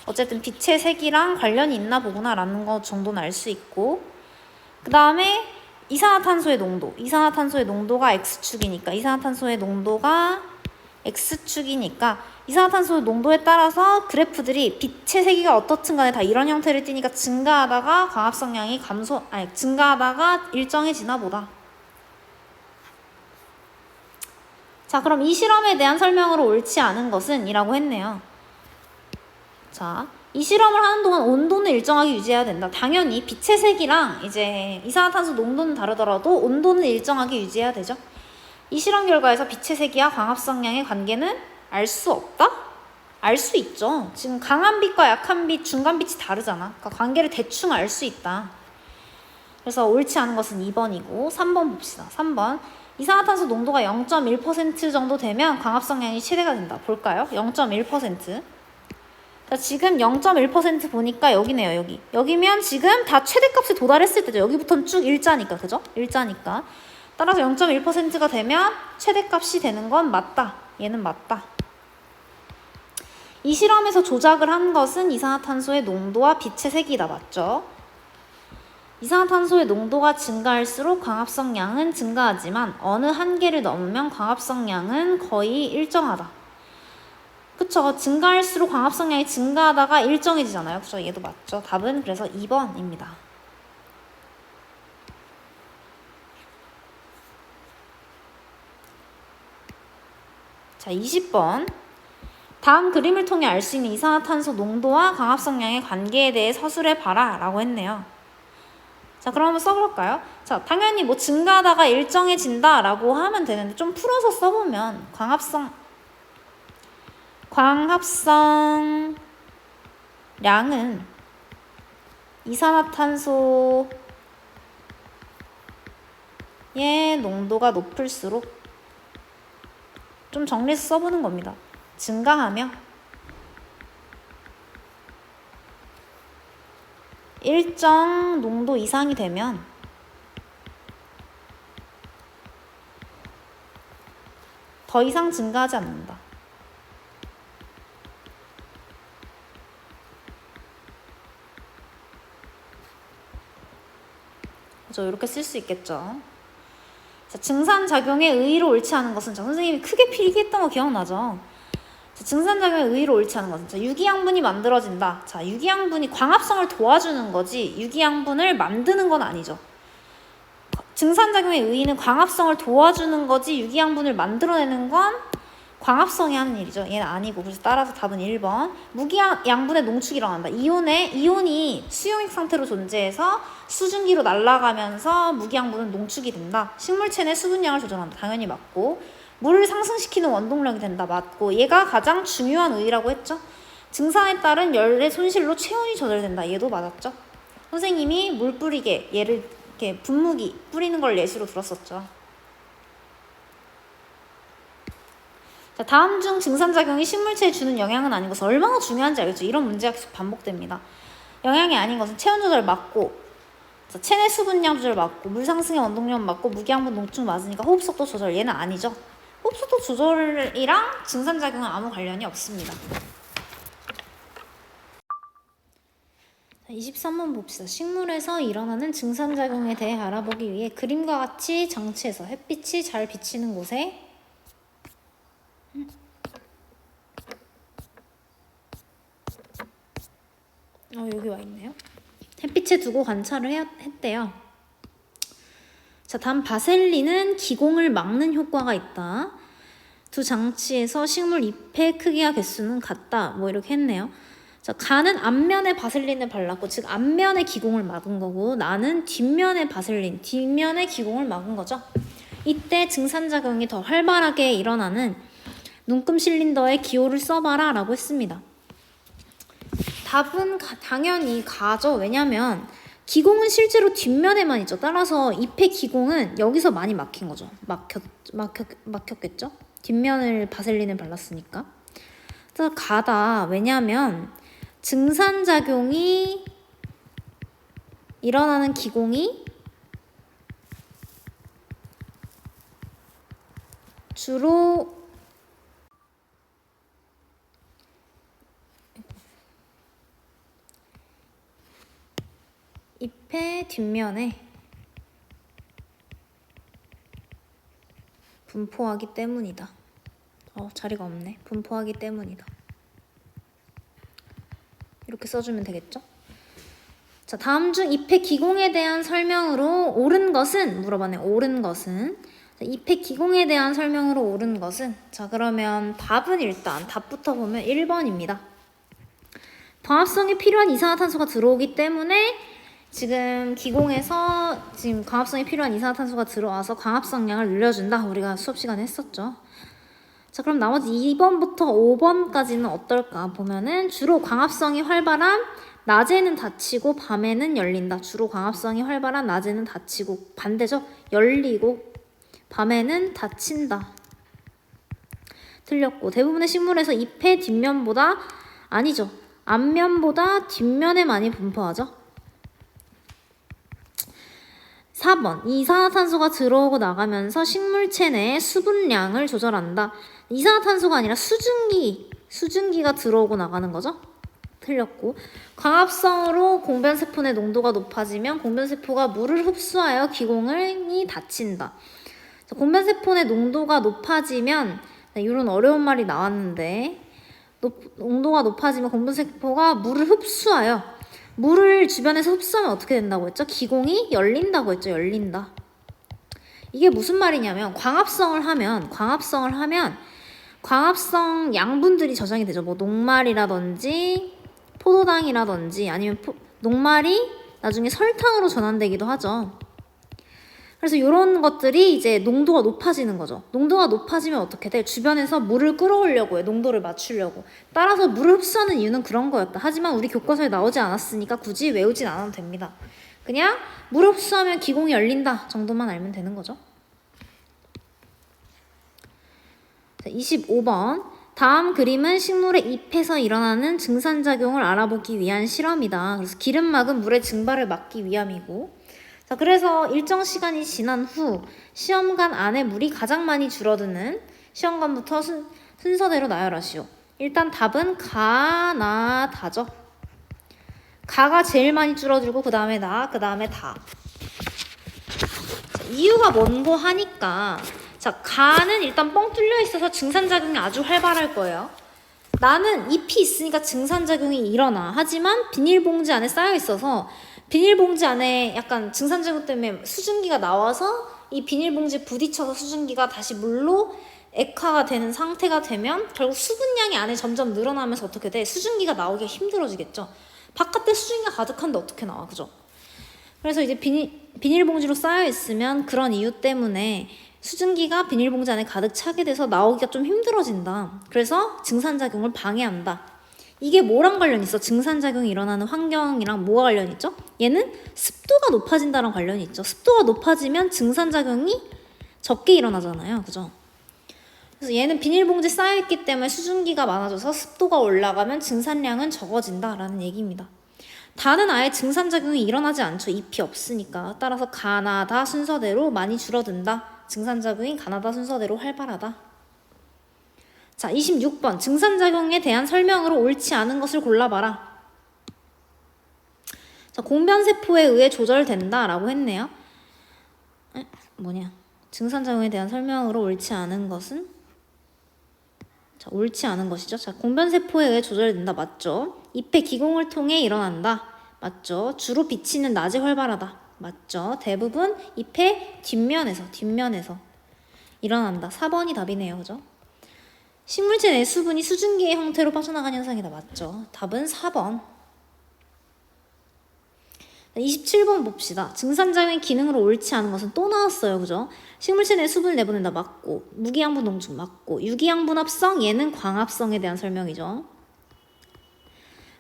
어쨌든 빛의 색이랑 관련이 있나 보구나라는 것 정도는 알 수 있고, 그 다음에 이산화탄소의 농도가 X축이니까 이산화탄소의 농도가 X축이니까 이산화탄소 농도에 따라서 그래프들이 빛의 세기가 어떻든 간에 다 이런 형태를 띠니까 증가하다가 광합성량이 증가하다가 일정해지나 보다. 자, 그럼 이 실험에 대한 설명으로 옳지 않은 것은 이라고 했네요. 자, 이 실험을 하는 동안 온도는 일정하게 유지해야 된다. 당연히 빛의 색이랑 이제 이산화탄소 농도는 다르더라도 온도는 일정하게 유지해야 되죠. 이 실험 결과에서 빛의 세기와 광합성량의 관계는 알 수 없다? 알 수 있죠. 지금 강한 빛과 약한 빛, 중간 빛이 다르잖아. 그러니까 관계를 대충 알 수 있다. 그래서 옳지 않은 것은 2번이고 3번 봅시다. 3번. 이산화탄소 농도가 0.1% 정도 되면 광합성량이 최대가 된다. 볼까요? 0.1%. 자, 지금 0.1% 보니까 여기네요, 여기. 여기면 지금 다 최대값에 도달했을 때죠. 여기부터는 쭉 일자니까, 그죠? 일자니까. 따라서 0.1%가 되면 최대값이 되는 건 맞다. 얘는 맞다. 이 실험에서 조작을 한 것은 이산화탄소의 농도와 빛의 색이다. 맞죠? 이산화탄소의 농도가 증가할수록 광합성량은 증가하지만 어느 한계를 넘으면 광합성량은 거의 일정하다. 그쵸? 증가할수록 광합성량이 증가하다가 일정해지잖아요. 그쵸? 얘도 맞죠? 답은 그래서 2번입니다. 자, 20번. 다음 그림을 통해 알 수 있는 이산화탄소 농도와 광합성량의 관계에 대해 서술해봐라 라고 했네요. 자, 그럼 한번 써볼까요? 자, 당연히 뭐 증가하다가 일정해진다 라고 하면 되는데 좀 풀어서 써보면 광합성량은 이산화탄소의 농도가 높을수록 좀 정리해서 써보는 겁니다. 증가하며 일정 농도 이상이 되면 더 이상 증가하지 않는다. 그죠? 이렇게 쓸 수 있겠죠. 자, 증산작용에 의의로 옳지 않은 것은, 자, 선생님이 크게 필기했던 거 기억나죠? 자, 증산작용에 의의로 옳지 않은 것은, 자, 유기양분이 만들어진다. 자, 유기양분이 광합성을 도와주는 거지 유기양분을 만드는 건 아니죠. 증산작용의 의의는 광합성을 도와주는 거지 유기양분을 만들어내는 건 광합성이 하는 일이죠. 얘는 아니고. 그래서 따라서 답은 1번. 무기양분의 농축이 일어난다. 이온이 수용액 상태로 존재해서 수증기로 날아가면서 무기양분은 농축이 된다. 식물체 내 수분량을 조절한다. 당연히 맞고. 물을 상승시키는 원동력이 된다. 맞고. 얘가 가장 중요한 의의라고 했죠. 증산에 따른 열의 손실로 체온이 조절된다. 얘도 맞았죠. 선생님이 물 뿌리게 얘를 이렇게 분무기 뿌리는 걸 예시로 들었었죠. 자, 다음 중 증산작용이 식물체에 주는 영향은 아닌 것은 얼마나 중요한지 알겠죠? 이런 문제가 계속 반복됩니다. 영향이 아닌 것은 체온 조절 맞고, 체내 수분량 조절 맞고, 물 상승의 원동력 맞고, 무기양분 농축 맞으니까 호흡속도 조절 얘는 아니죠. 호흡속도 조절이랑 증산작용은 아무 관련이 없습니다. 자, 23번 봅시다. 식물에서 일어나는 증산작용에 대해 알아보기 위해 그림과 같이 장치에서 햇빛이 잘 비치는 곳에 여기 와 있네요. 햇빛에 두고 관찰을 했대요. 자, 다음 바셀린은 기공을 막는 효과가 있다. 두 장치에서 식물 잎의 크기와 개수는 같다. 뭐 이렇게 했네요. 자, 가는 앞면에 바셀린을 발랐고, 즉 앞면에 기공을 막은 거고, 나는 뒷면에 뒷면에 기공을 막은 거죠. 이때 증산작용이 더 활발하게 일어나는 눈금 실린더의 기호를 써봐라 라고 했습니다. 답은 당연히 가죠. 왜냐면 기공은 실제로 뒷면에만 있죠. 따라서 잎의 기공은 여기서 많이 막힌 거죠. 막혔겠죠? 뒷면을 바셀린을 발랐으니까. 그래서 가다. 왜냐면 증산작용이 일어나는 기공이 주로 잎의 뒷면에 분포하기 때문이다. 자리가 없네. 분포하기 때문이다. 이렇게 써주면 되겠죠? 자, 다음 중 잎의 기공에 대한 설명으로 옳은 것은 물어봤네. 옳은 것은 잎의 기공에 대한 설명으로 옳은 것은 자, 그러면 답은 일단 답부터 보면 1번입니다. 광합성에 필요한 이산화탄소가 들어오기 때문에 지금 기공에서 지금 광합성에 필요한 이산화탄소가 들어와서 광합성량을 늘려준다. 우리가 수업 시간에 했었죠. 자, 그럼 나머지 2번부터 5번까지는 어떨까 보면은 주로 광합성이 활발한 낮에는 닫히고 밤에는 열린다. 주로 광합성이 활발한 낮에는 닫히고 반대죠. 열리고 밤에는 닫힌다. 틀렸고 대부분의 식물에서 잎의 뒷면보다 아니죠. 앞면보다 뒷면에 많이 분포하죠. 4번 이산화탄소가 들어오고 나가면서 식물체 내의 수분량을 조절한다. 이산화탄소가 아니라 수증기가 들어오고 나가는 거죠. 틀렸고 광합성으로 공변세포의 농도가 높아지면 공변세포가 물을 흡수하여 기공이 닫힌다. 공변세포의 농도가 높아지면 이런 어려운 말이 나왔는데 농도가 높아지면 공변세포가 물을 흡수하여 물을 주변에서 흡수하면 어떻게 된다고 했죠? 기공이 열린다고 했죠. 열린다. 이게 무슨 말이냐면 광합성을 하면 광합성 양분들이 저장이 되죠. 뭐 녹말이라든지 포도당이라든지 아니면 녹말이 나중에 설탕으로 전환되기도 하죠. 그래서 이런 것들이 이제 농도가 높아지는 거죠. 농도가 높아지면 어떻게 돼? 주변에서 물을 끌어오려고 해. 농도를 맞추려고. 따라서 물을 흡수하는 이유는 그런 거였다. 하지만 우리 교과서에 나오지 않았으니까 굳이 외우진 않아도 됩니다. 그냥 물을 흡수하면 기공이 열린다 정도만 알면 되는 거죠. 25번 다음 그림은 식물의 잎에서 일어나는 증산작용을 알아보기 위한 실험이다. 그래서 기름막은 물의 증발을 막기 위함이고 자, 그래서 일정 시간이 지난 후 시험관 안에 물이 가장 많이 줄어드는 시험관부터 순서대로 나열하시오. 일단 답은 가, 나, 다죠. 가가 제일 많이 줄어들고 그 다음에 나, 그 다음에 다. 자, 이유가 뭔고 하니까 자, 가는 일단 뻥 뚫려 있어서 증산작용이 아주 활발할 거예요. 나는 잎이 있으니까 증산작용이 일어나. 하지만 비닐봉지 안에 쌓여 있어서 비닐봉지 안에 약간 증산작용 때문에 수증기가 나와서 이 비닐봉지에 부딪혀서 수증기가 다시 물로 액화가 되는 상태가 되면 결국 수분량이 안에 점점 늘어나면서 어떻게 돼? 수증기가 나오기가 힘들어지겠죠. 바깥에 수증기가 가득한데 어떻게 나와? 그죠? 그래서 이제 비닐봉지로 쌓여 있으면 그런 이유 때문에 수증기가 비닐봉지 안에 가득 차게 돼서 나오기가 좀 힘들어진다. 그래서 증산작용을 방해한다. 이게 뭐랑 관련이 있어? 증산작용이 일어나는 환경이랑 뭐가 관련이 있죠? 얘는 습도가 높아진다랑 관련이 있죠. 습도가 높아지면 증산작용이 적게 일어나잖아요. 그죠? 그래서 얘는 비닐봉지에 쌓여있기 때문에 수증기가 많아져서 습도가 올라가면 증산량은 적어진다라는 얘기입니다. 다는 아예 증산작용이 일어나지 않죠. 잎이 없으니까. 따라서 가나다 순서대로 많이 줄어든다. 증산작용이 가나다 순서대로 활발하다. 자, 26번 증산작용에 대한 설명으로 옳지 않은 것을 골라봐라. 자, 공변세포에 의해 조절된다 라고 했네요. 증산작용에 대한 설명으로 옳지 않은 것은? 자, 옳지 않은 것이죠. 자, 공변세포에 의해 조절된다. 맞죠? 잎의 기공을 통해 일어난다. 맞죠? 주로 비치는 낮에 활발하다. 맞죠? 대부분 잎의 뒷면에서 일어난다. 4번이 답이네요. 그죠? 식물체 내 수분이 수증기의 형태로 빠져나가는 현상이다. 맞죠? 답은 4번. 27번 봅시다. 증산작용의 기능으로 옳지 않은 것은 또 나왔어요. 그죠? 식물체 내 수분을 내보낸다. 맞고, 무기양분 농축 맞고, 유기양분 합성 얘는 광합성에 대한 설명이죠.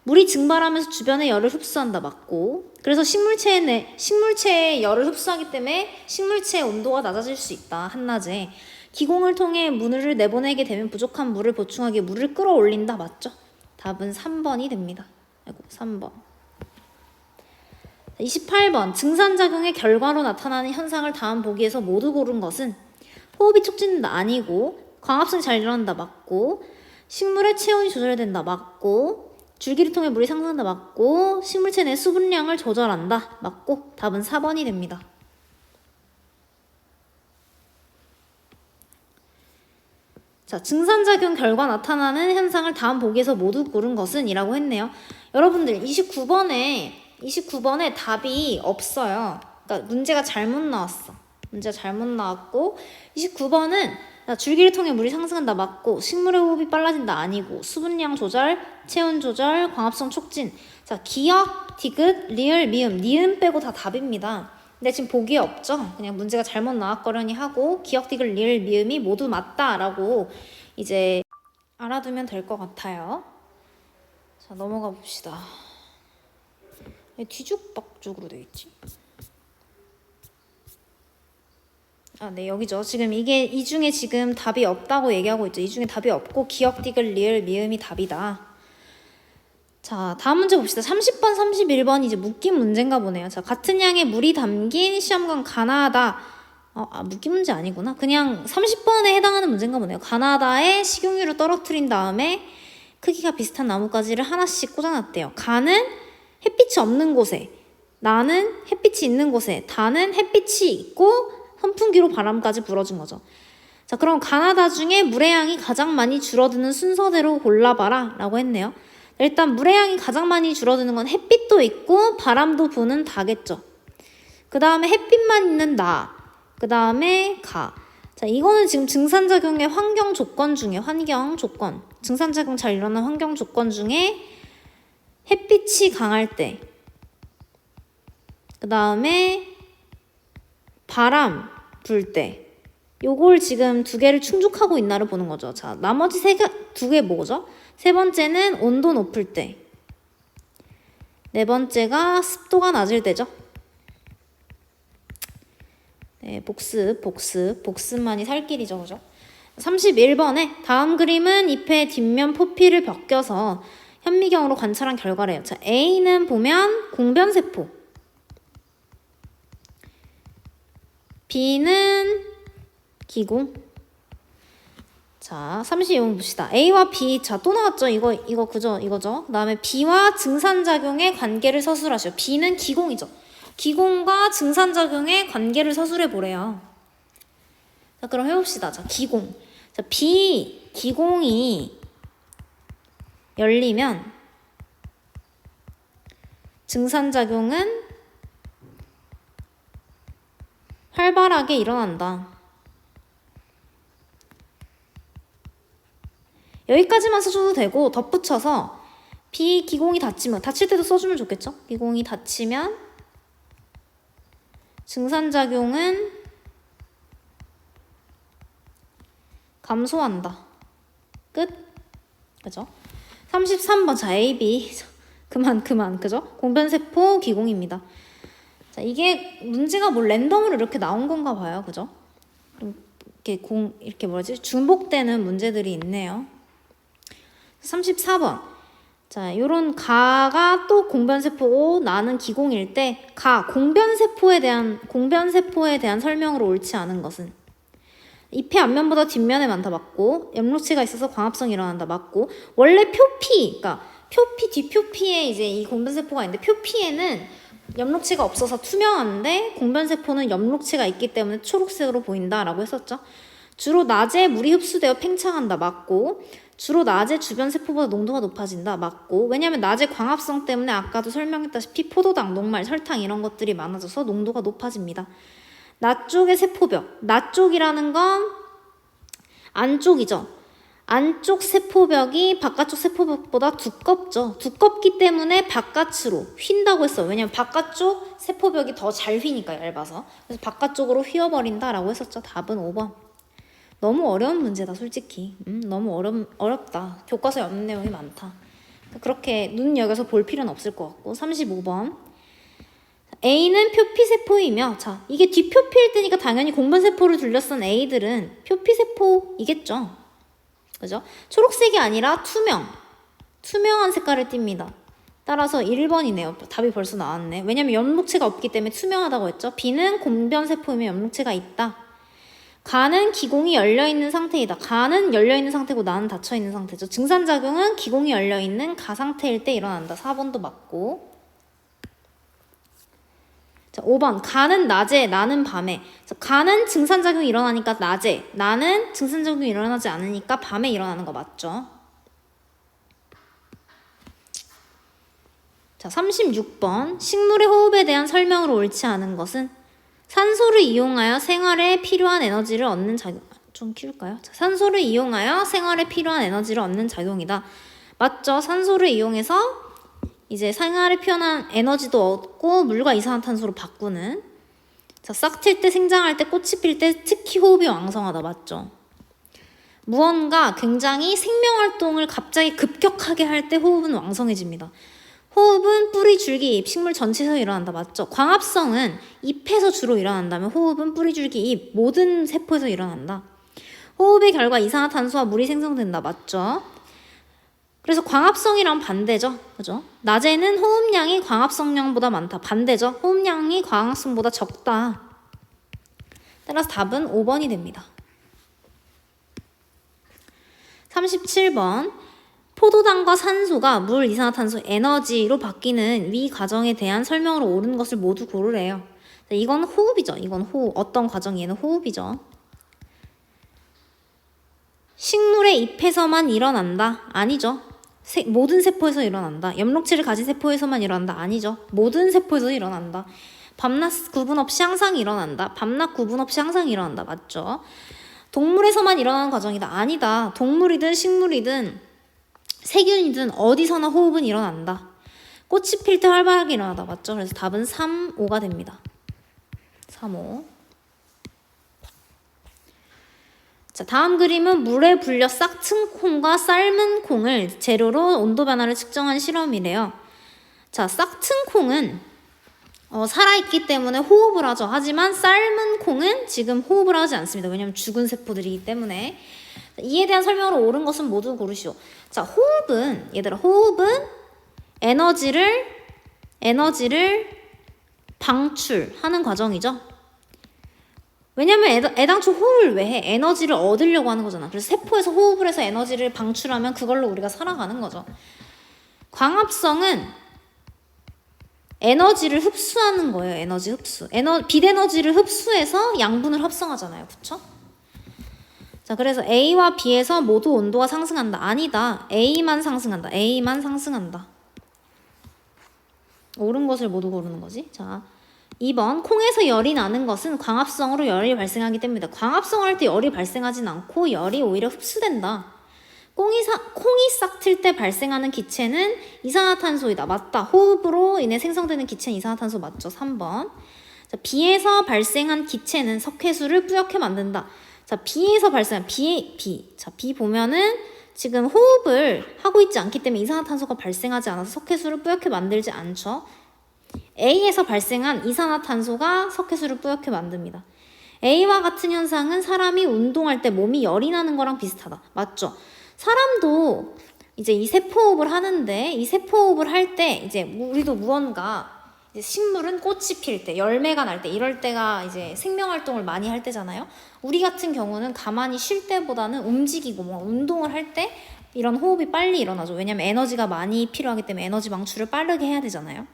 물이 증발하면서 주변의 열을 흡수한다. 맞고, 그래서 식물체의 열을 흡수하기 때문에 식물체의 온도가 낮아질 수 있다. 한낮에. 기공을 통해 물을 내보내게 되면 부족한 물을 보충하기 위해 물을 끌어올린다. 맞죠? 답은 3번이 됩니다. 3번. 28번 증산작용의 결과로 나타나는 현상을 다음 보기에서 모두 고른 것은 호흡이 촉진된다. 아니고, 광합성이 잘 일어난다. 맞고, 식물의 체온이 조절된다. 맞고, 줄기를 통해 물이 상승한다. 맞고, 식물체 내 수분량을 조절한다. 맞고, 답은 4번이 됩니다. 자, 증산작용 결과 나타나는 현상을 다음 보기에서 모두 고른 것은 이라고 했네요. 여러분들 29번에 답이 없어요. 그러니까 문제가 잘못 나왔어. 문제가 잘못 나왔고 29번은 줄기를 통해 물이 상승한다 맞고 식물의 호흡이 빨라진다 아니고 수분량 조절, 체온 조절, 광합성 촉진. 자, 기역, 디귿, 리을, 미음, 니은 빼고 다 답입니다. 근데 지금 보기에 없죠. 그냥 문제가 잘못 나왔거려니 하고 기역, 디귿, 리을, 미음이 모두 맞다라고 이제 알아두면 될 것 같아요. 자, 넘어가 봅시다. 왜 뒤죽박죽으로 되어 있지? 아, 네, 여기죠. 지금 이 중에 지금 답이 없다고 얘기하고 있죠. 이 중에 답이 없고 기역, 디귿, 리을, 미음이 답이다. 자, 다음 문제 봅시다. 30번, 31번 이제 묶인 문제인가 보네요. 자, 같은 양의 물이 담긴 시험관 가나다. 묶인 문제 아니구나. 그냥 30번에 해당하는 문제인가 보네요. 가나다에 식용유를 떨어뜨린 다음에 크기가 비슷한 나뭇가지를 하나씩 꽂아놨대요. 가는 햇빛이 없는 곳에, 나는 햇빛이 있는 곳에, 다는 햇빛이 있고 선풍기로 바람까지 불어준 거죠. 자, 그럼 가나다 중에 물의 양이 가장 많이 줄어드는 순서대로 골라봐라 라고 했네요. 일단 물의 양이 가장 많이 줄어드는 건 햇빛도 있고 바람도 부는 다겠죠. 그 다음에 햇빛만 있는 나, 그 다음에 가. 자, 이거는 지금 증산작용의 환경 조건 중에 증산작용 잘 일어나는 환경 조건 중에 햇빛이 강할 때, 그 다음에 바람 불 때, 요걸 지금 두 개를 충족하고 있나를 보는 거죠. 자, 나머지 두 개 뭐죠? 세 번째는 온도 높을 때, 네 번째가 습도가 낮을 때죠. 네, 복습만이 살 길이죠, 그죠? 31번에 다음 그림은 잎의 뒷면 포피를 벗겨서 현미경으로 관찰한 결과래요. 자, A는 보면 공변세포, B는 기공. 자, 32번 봅시다. A와 B, 자, 또 나왔죠? 이거 그죠? 이거죠? 그 다음에 B와 증산작용의 관계를 서술하시오. B는 기공이죠. 기공과 증산작용의 관계를 서술해 보래요. 자, 그럼 해봅시다. 자, 기공. 자, 기공이 열리면 증산작용은 활발하게 일어난다. 여기까지만 써줘도 되고 덧붙여서 비기공이 닫히면, 닫힐 때도 써주면 좋겠죠? 기공이 닫히면 증산작용은 감소한다. 끝. 그죠? 33번. 자, A, B. 그만. 그죠? 공변세포 기공입니다. 자, 이게 문제가 뭐 랜덤으로 이렇게 나온 건가 봐요. 그죠? 이렇게 뭐지? 중복되는 문제들이 있네요. 34번. 자, 요런 가가 또 공변세포고 나는 기공일 때 공변세포에 대한 설명으로 옳지 않은 것은 잎의 앞면보다 뒷면에 많다 맞고 엽록체가 있어서 광합성이 일어난다 맞고 원래 뒷표피에 이제 이 공변세포가 있는데 표피에는 엽록체가 없어서 투명한데 공변세포는 엽록체가 있기 때문에 초록색으로 보인다라고 했었죠. 주로 낮에 물이 흡수되어 팽창한다 맞고 주로 낮에 주변 세포보다 농도가 높아진다 맞고 왜냐하면 낮에 광합성 때문에 아까도 설명했다시피 포도당, 녹말, 설탕 이런 것들이 많아져서 농도가 높아집니다. 낮 쪽의 세포벽, 낮 쪽이라는 건 안쪽이죠. 안쪽 세포벽이 바깥쪽 세포벽보다 두껍죠. 두껍기 때문에 바깥으로 휜다고 했어요. 왜냐면 바깥쪽 세포벽이 더 잘 휘니까 얇아서. 그래서 바깥쪽으로 휘어버린다라고 했었죠. 답은 5번. 너무 어려운 문제다 솔직히. 너무 어렵다. 교과서에 없는 내용이 많다. 그렇게 눈 여겨서 볼 필요는 없을 것 같고. 35번. A는 표피세포이며 자 이게 뒷표피일 때니까 당연히 공변세포를 둘러싼 A들은 표피세포이겠죠. 그죠? 초록색이 아니라 투명한 색깔을 띱니다. 따라서 1번이네요. 답이 벌써 나왔네. 왜냐면 엽록체가 없기 때문에 투명하다고 했죠. B는 공변세포이며 엽록체가 있다. 가는 기공이 열려있는 상태이다. 가는 열려있는 상태고 나는 닫혀있는 상태죠. 증산작용은 기공이 열려있는 가 상태일 때 일어난다. 4번도 맞고. 자, 5번. 가는 낮에, 나는 밤에. 자, 가는 증산작용이 일어나니까 낮에, 나는 증산작용이 일어나지 않으니까 밤에 일어나는 거 맞죠? 자, 36번. 식물의 호흡에 대한 설명으로 옳지 않은 것은 산소를 이용하여 생활에 필요한 에너지를 얻는 작용. 좀 키울까요? 자, 산소를 이용하여 생활에 필요한 에너지를 얻는 작용이다. 맞죠? 산소를 이용해서 이제 생활에 필요한 에너지도 얻고 물과 이산화탄소로 바꾸는. 자, 싹 틀 때, 생장할 때, 꽃이 필 때 특히 호흡이 왕성하다. 맞죠? 무언가 굉장히 생명활동을 갑자기 급격하게 할 때 호흡은 왕성해집니다. 호흡은 뿌리, 줄기, 잎, 식물 전체에서 일어난다. 맞죠? 광합성은 잎에서 주로 일어난다면 호흡은 뿌리, 줄기, 잎 모든 세포에서 일어난다. 호흡의 결과 이산화탄소와 물이 생성된다. 맞죠? 그래서 광합성이랑 반대죠. 그죠? 낮에는 호흡량이 광합성량보다 많다. 반대죠. 호흡량이 광합성보다 적다. 따라서 답은 5번이 됩니다. 37번. 포도당과 산소가 물, 이산화탄소, 에너지로 바뀌는 위 과정에 대한 설명으로 옳은 것을 모두 고르래요. 이건 호흡이죠. 이건 호흡. 어떤 과정이 얘는 호흡이죠. 식물의 잎에서만 일어난다? 아니죠. 모든 세포에서 일어난다. 엽록체를 가진 세포에서만 일어난다? 아니죠. 모든 세포에서 일어난다. 밤낮 구분 없이 항상 일어난다. 밤낮 구분 없이 항상 일어난다. 맞죠? 동물에서만 일어나는 과정이다. 아니다. 동물이든 식물이든 세균이든 어디서나 호흡은 일어난다. 꽃이 필 때 활발하게 일어나다. 맞죠? 그래서 답은 3, 5가 됩니다. 3, 5. 자, 다음 그림은 물에 불려 싹튼 콩과 삶은 콩을 재료로 온도 변화를 측정한 실험이래요. 자, 싹튼 콩은 살아있기 때문에 호흡을 하죠. 하지만 삶은 콩은 지금 호흡을 하지 않습니다. 왜냐하면 죽은 세포들이기 때문에. 이에 대한 설명으로 옳은 것은 모두 고르시오. 자, 호흡은 얘들아, 호흡은 에너지를 방출하는 과정이죠. 왜냐면 애당초 호흡을 왜 해? 에너지를 얻으려고 하는 거잖아. 그래서 세포에서 호흡을 해서 에너지를 방출하면 그걸로 우리가 살아가는 거죠. 광합성은 에너지를 흡수하는 거예요. 에너지 흡수. 빛에너지를 흡수해서 양분을 합성하잖아요. 그쵸? 자, 그래서 A와 B에서 모두 온도가 상승한다. 아니다. A만 상승한다. A만 상승한다. 옳은 것을 모두 고르는 거지. 자, 2번. 콩에서 열이 나는 것은 광합성으로 열이 발생하기 때문이다. 광합성을 할 때 열이 발생하진 않고 열이 오히려 흡수된다. 콩이 싹 틀 때 발생하는 기체는 이산화탄소이다. 맞다. 호흡으로 인해 생성되는 기체는 이산화탄소 맞죠? 3번. 자, 비에서 발생한 기체는 석회수를 뿌옇게 만든다. 자, 비에서 발생한 자, 비 보면은 지금 호흡을 하고 있지 않기 때문에 이산화탄소가 발생하지 않아서 석회수를 뿌옇게 만들지 않죠. A에서 발생한 이산화탄소가 석회수를 뿌옇게 만듭니다. A와 같은 현상은 사람이 운동할 때 몸이 열이 나는 거랑 비슷하다. 맞죠? 사람도 이제 이 세포호흡을 하는데 이 세포호흡을 할 때 이제 우리도 무언가 이제 식물은 꽃이 필 때, 열매가 날 때 이럴 때가 이제 생명활동을 많이 할 때잖아요. 우리 같은 경우는 가만히 쉴 때보다는 움직이고 뭐 운동을 할 때 이런 호흡이 빨리 일어나죠. 왜냐면 에너지가 많이 필요하기 때문에 에너지 방출을 빠르게 해야 되잖아요.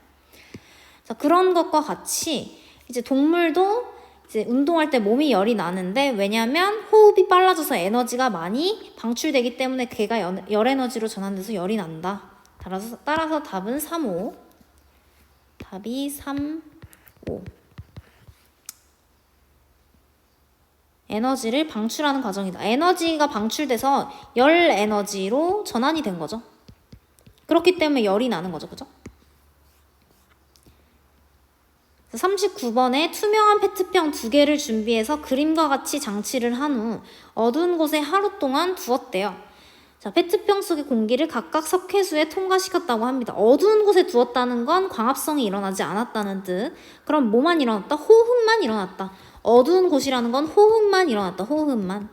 자, 그런 것과 같이 이제 동물도 이제 운동할 때 몸이 열이 나는데 왜냐면 호흡이 빨라져서 에너지가 많이 방출되기 때문에 걔가 열 에너지로 전환돼서 열이 난다. 따라서 답은 3, 5. 답이 3, 5. 에너지를 방출하는 과정이다. 에너지가 방출돼서 열 에너지로 전환이 된 거죠. 그렇기 때문에 열이 나는 거죠. 그죠? 39번에 투명한 페트병 2개를 준비해서 그림과 같이 장치를 한 후 어두운 곳에 하루 동안 두었대요. 자, 페트병 속의 공기를 각각 석회수에 통과시켰다고 합니다. 어두운 곳에 두었다는 건 광합성이 일어나지 않았다는 뜻. 그럼 뭐만 일어났다? 호흡만 일어났다. 어두운 곳이라는 건 호흡만 일어났다. 호흡만.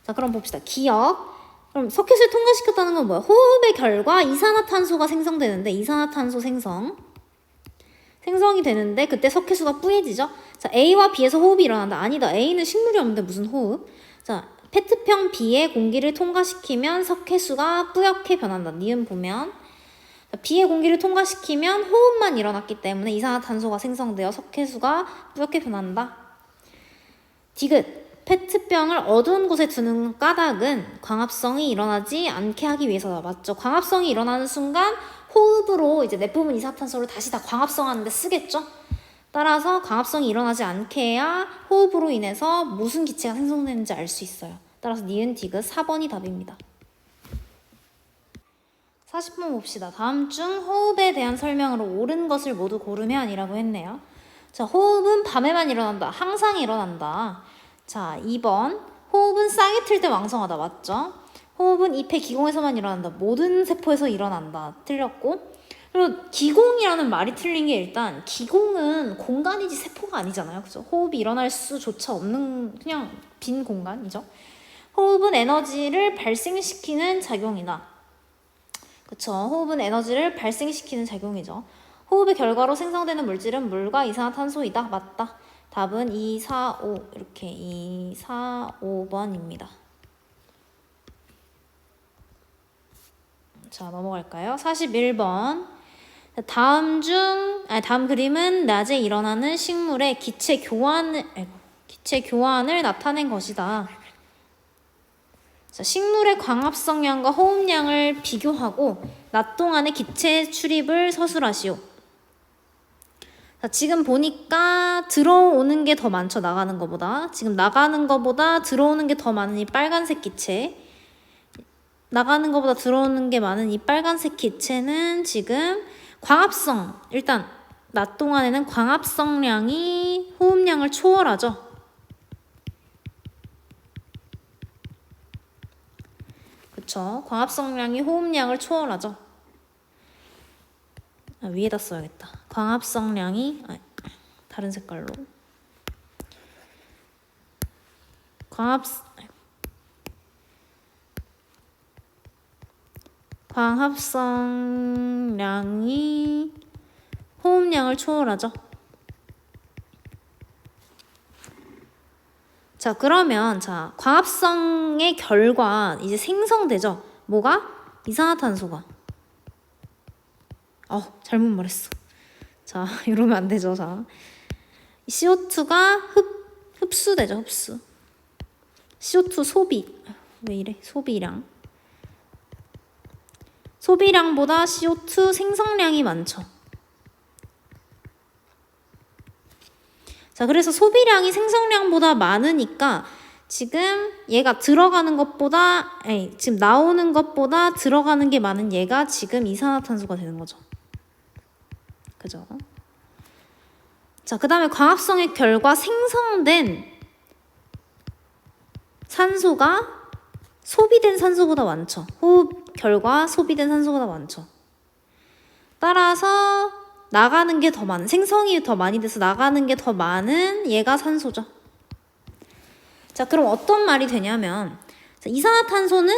자, 그럼 봅시다. 기억. 그럼 석회수에 통과시켰다는 건 뭐야? 호흡의 결과 이산화탄소가 생성되는데 이산화탄소 생성이 되는데 그때 석회수가 뿌얘지죠? 자, A와 B에서 호흡이 일어난다. 아니다. A는 식물이 없는데 무슨 호흡? 자, 페트병 B에 공기를 통과시키면 석회수가 뿌옇게 변한다. 니은 보면. B의 공기를 통과시키면 호흡만 일어났기 때문에 이산화탄소가 생성되어 석회수가 뿌옇게 변한다. 디귿, 페트병을 어두운 곳에 두는 까닭은 광합성이 일어나지 않게 하기 위해서다. 맞죠? 광합성이 일어나는 순간 호흡으로 이제 내뿜은 이산화탄소를 다시 다 광합성하는데 쓰겠죠? 따라서 광합성이 일어나지 않게 해야 호흡으로 인해서 무슨 기체가 생성되는지 알 수 있어요. 따라서 니은 디귿 4번이 답입니다. 40번 봅시다. 다음 중 호흡에 대한 설명으로 옳은 것을 모두 고르면 아니라고 했네요. 자, 호흡은 밤에만 일어난다. 항상 일어난다. 자, 2번. 호흡은 쌍이 틀 때 왕성하다. 맞죠? 호흡은 잎의 기공에서만 일어난다. 모든 세포에서 일어난다. 틀렸고. 그리고 기공이라는 말이 틀린 게 일단 기공은 공간이지 세포가 아니잖아요. 그죠? 호흡이 일어날 수조차 없는 그냥 빈 공간이죠. 호흡은 에너지를 발생시키는 작용이다. 그쵸. 호흡은 에너지를 발생시키는 작용이죠. 호흡의 결과로 생성되는 물질은 물과 이산화탄소이다. 맞다. 답은 2, 4, 5 이렇게 2, 4, 5번입니다. 자, 넘어갈까요? 41번. 다음 그림은 낮에 일어나는 식물의 기체 교환을 나타낸 것이다. 자, 식물의 광합성량과 호흡량을 비교하고 낮 동안의 기체 출입을 서술하시오. 자, 지금 보니까 들어오는 게 더 많죠. 나가는 것보다. 지금 나가는 것보다 들어오는 게 더 많은 이 빨간색 기체. 나가는 것보다 들어오는 게 많은 이 빨간색 기체는 지금 광합성. 일단 낮 동안에는 광합성량이 호흡량을 초월하죠. 그쵸. 광합성량이 호흡량을 초월하죠. 위에다 써야겠다. 광합성량이 다른 색깔로. 광합성량이 호흡량을 초월하죠. 자, 그러면 광합성의 결과 이제 생성되죠. 뭐가? 이산화탄소가. 잘못 말했어. 자, 이러면 안 되죠. 자, CO2가 흡수되죠. 흡수. CO2 소비. 왜 이래? 소비량보다 CO2 생성량이 많죠. 자, 그래서 소비량이 생성량보다 많으니까 지금 얘가 들어가는 것보다 지금 나오는 것보다 들어가는 게 많은 얘가 지금 이산화탄소가 되는 거죠. 그죠? 자, 그 다음에 광합성의 결과 생성된 산소가 소비된 산소보다 많죠. 호흡 결과 소비된 산소보다 많죠. 따라서 나가는 게 더 많은, 생성이 더 많이 돼서 나가는 게 더 많은 얘가 산소죠. 자, 그럼 어떤 말이 되냐면 이산화탄소는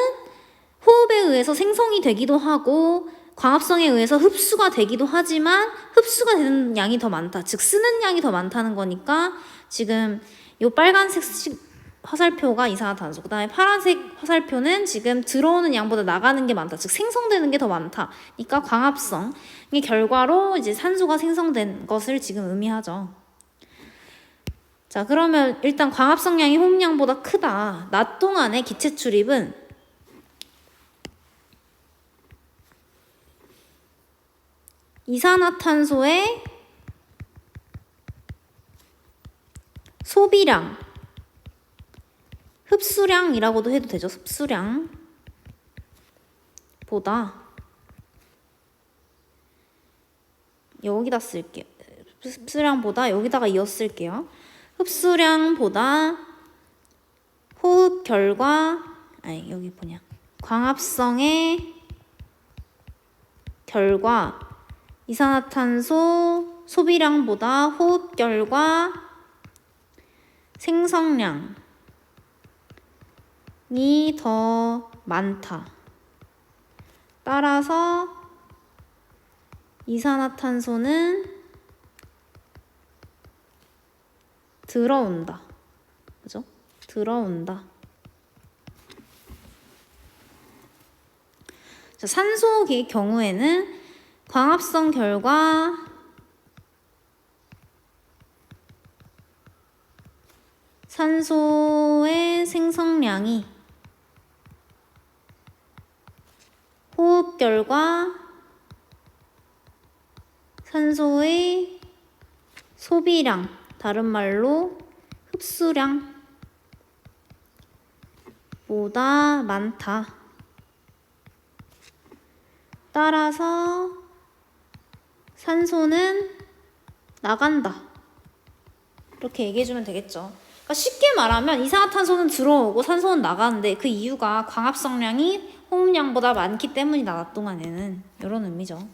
호흡에 의해서 생성이 되기도 하고 광합성에 의해서 흡수가 되기도 하지만 흡수가 되는 양이 더 많다. 즉 쓰는 양이 더 많다는 거니까 지금 이 빨간색 화살표가 이산화탄소, 그 다음에 파란색 화살표는 지금 들어오는 양보다 나가는 게 많다. 즉 생성되는 게 더 많다. 그러니까 광합성의 결과로 이제 산소가 생성된 것을 지금 의미하죠. 자, 그러면 일단 광합성량이 호흡량보다 크다. 낮 동안의 기체 출입은 이산화탄소의 소비량, 흡수량이라고도 해도 되죠. 흡수량보다 여기다 쓸게요. 흡수량보다 여기다가 이어 쓸게요. 흡수량보다 호흡 결과 여기 뭐냐 광합성의 결과 이산화탄소 소비량보다 호흡 결과 생성량이 더 많다. 따라서 이산화탄소는 들어온다. 그죠? 들어온다. 자, 산소의 경우에는 광합성 결과 산소의 생성량이 호흡 결과 산소의 소비량, 다른 말로 흡수량 보다 많다. 따라서 산소는 나간다. 이렇게 얘기해주면 되겠죠. 그러니까 쉽게 말하면 이산화탄소는 들어오고 산소는 나가는데 그 이유가 광합성량이 호흡량보다 많기 때문이다. 낮 동안에는. 이런 의미죠.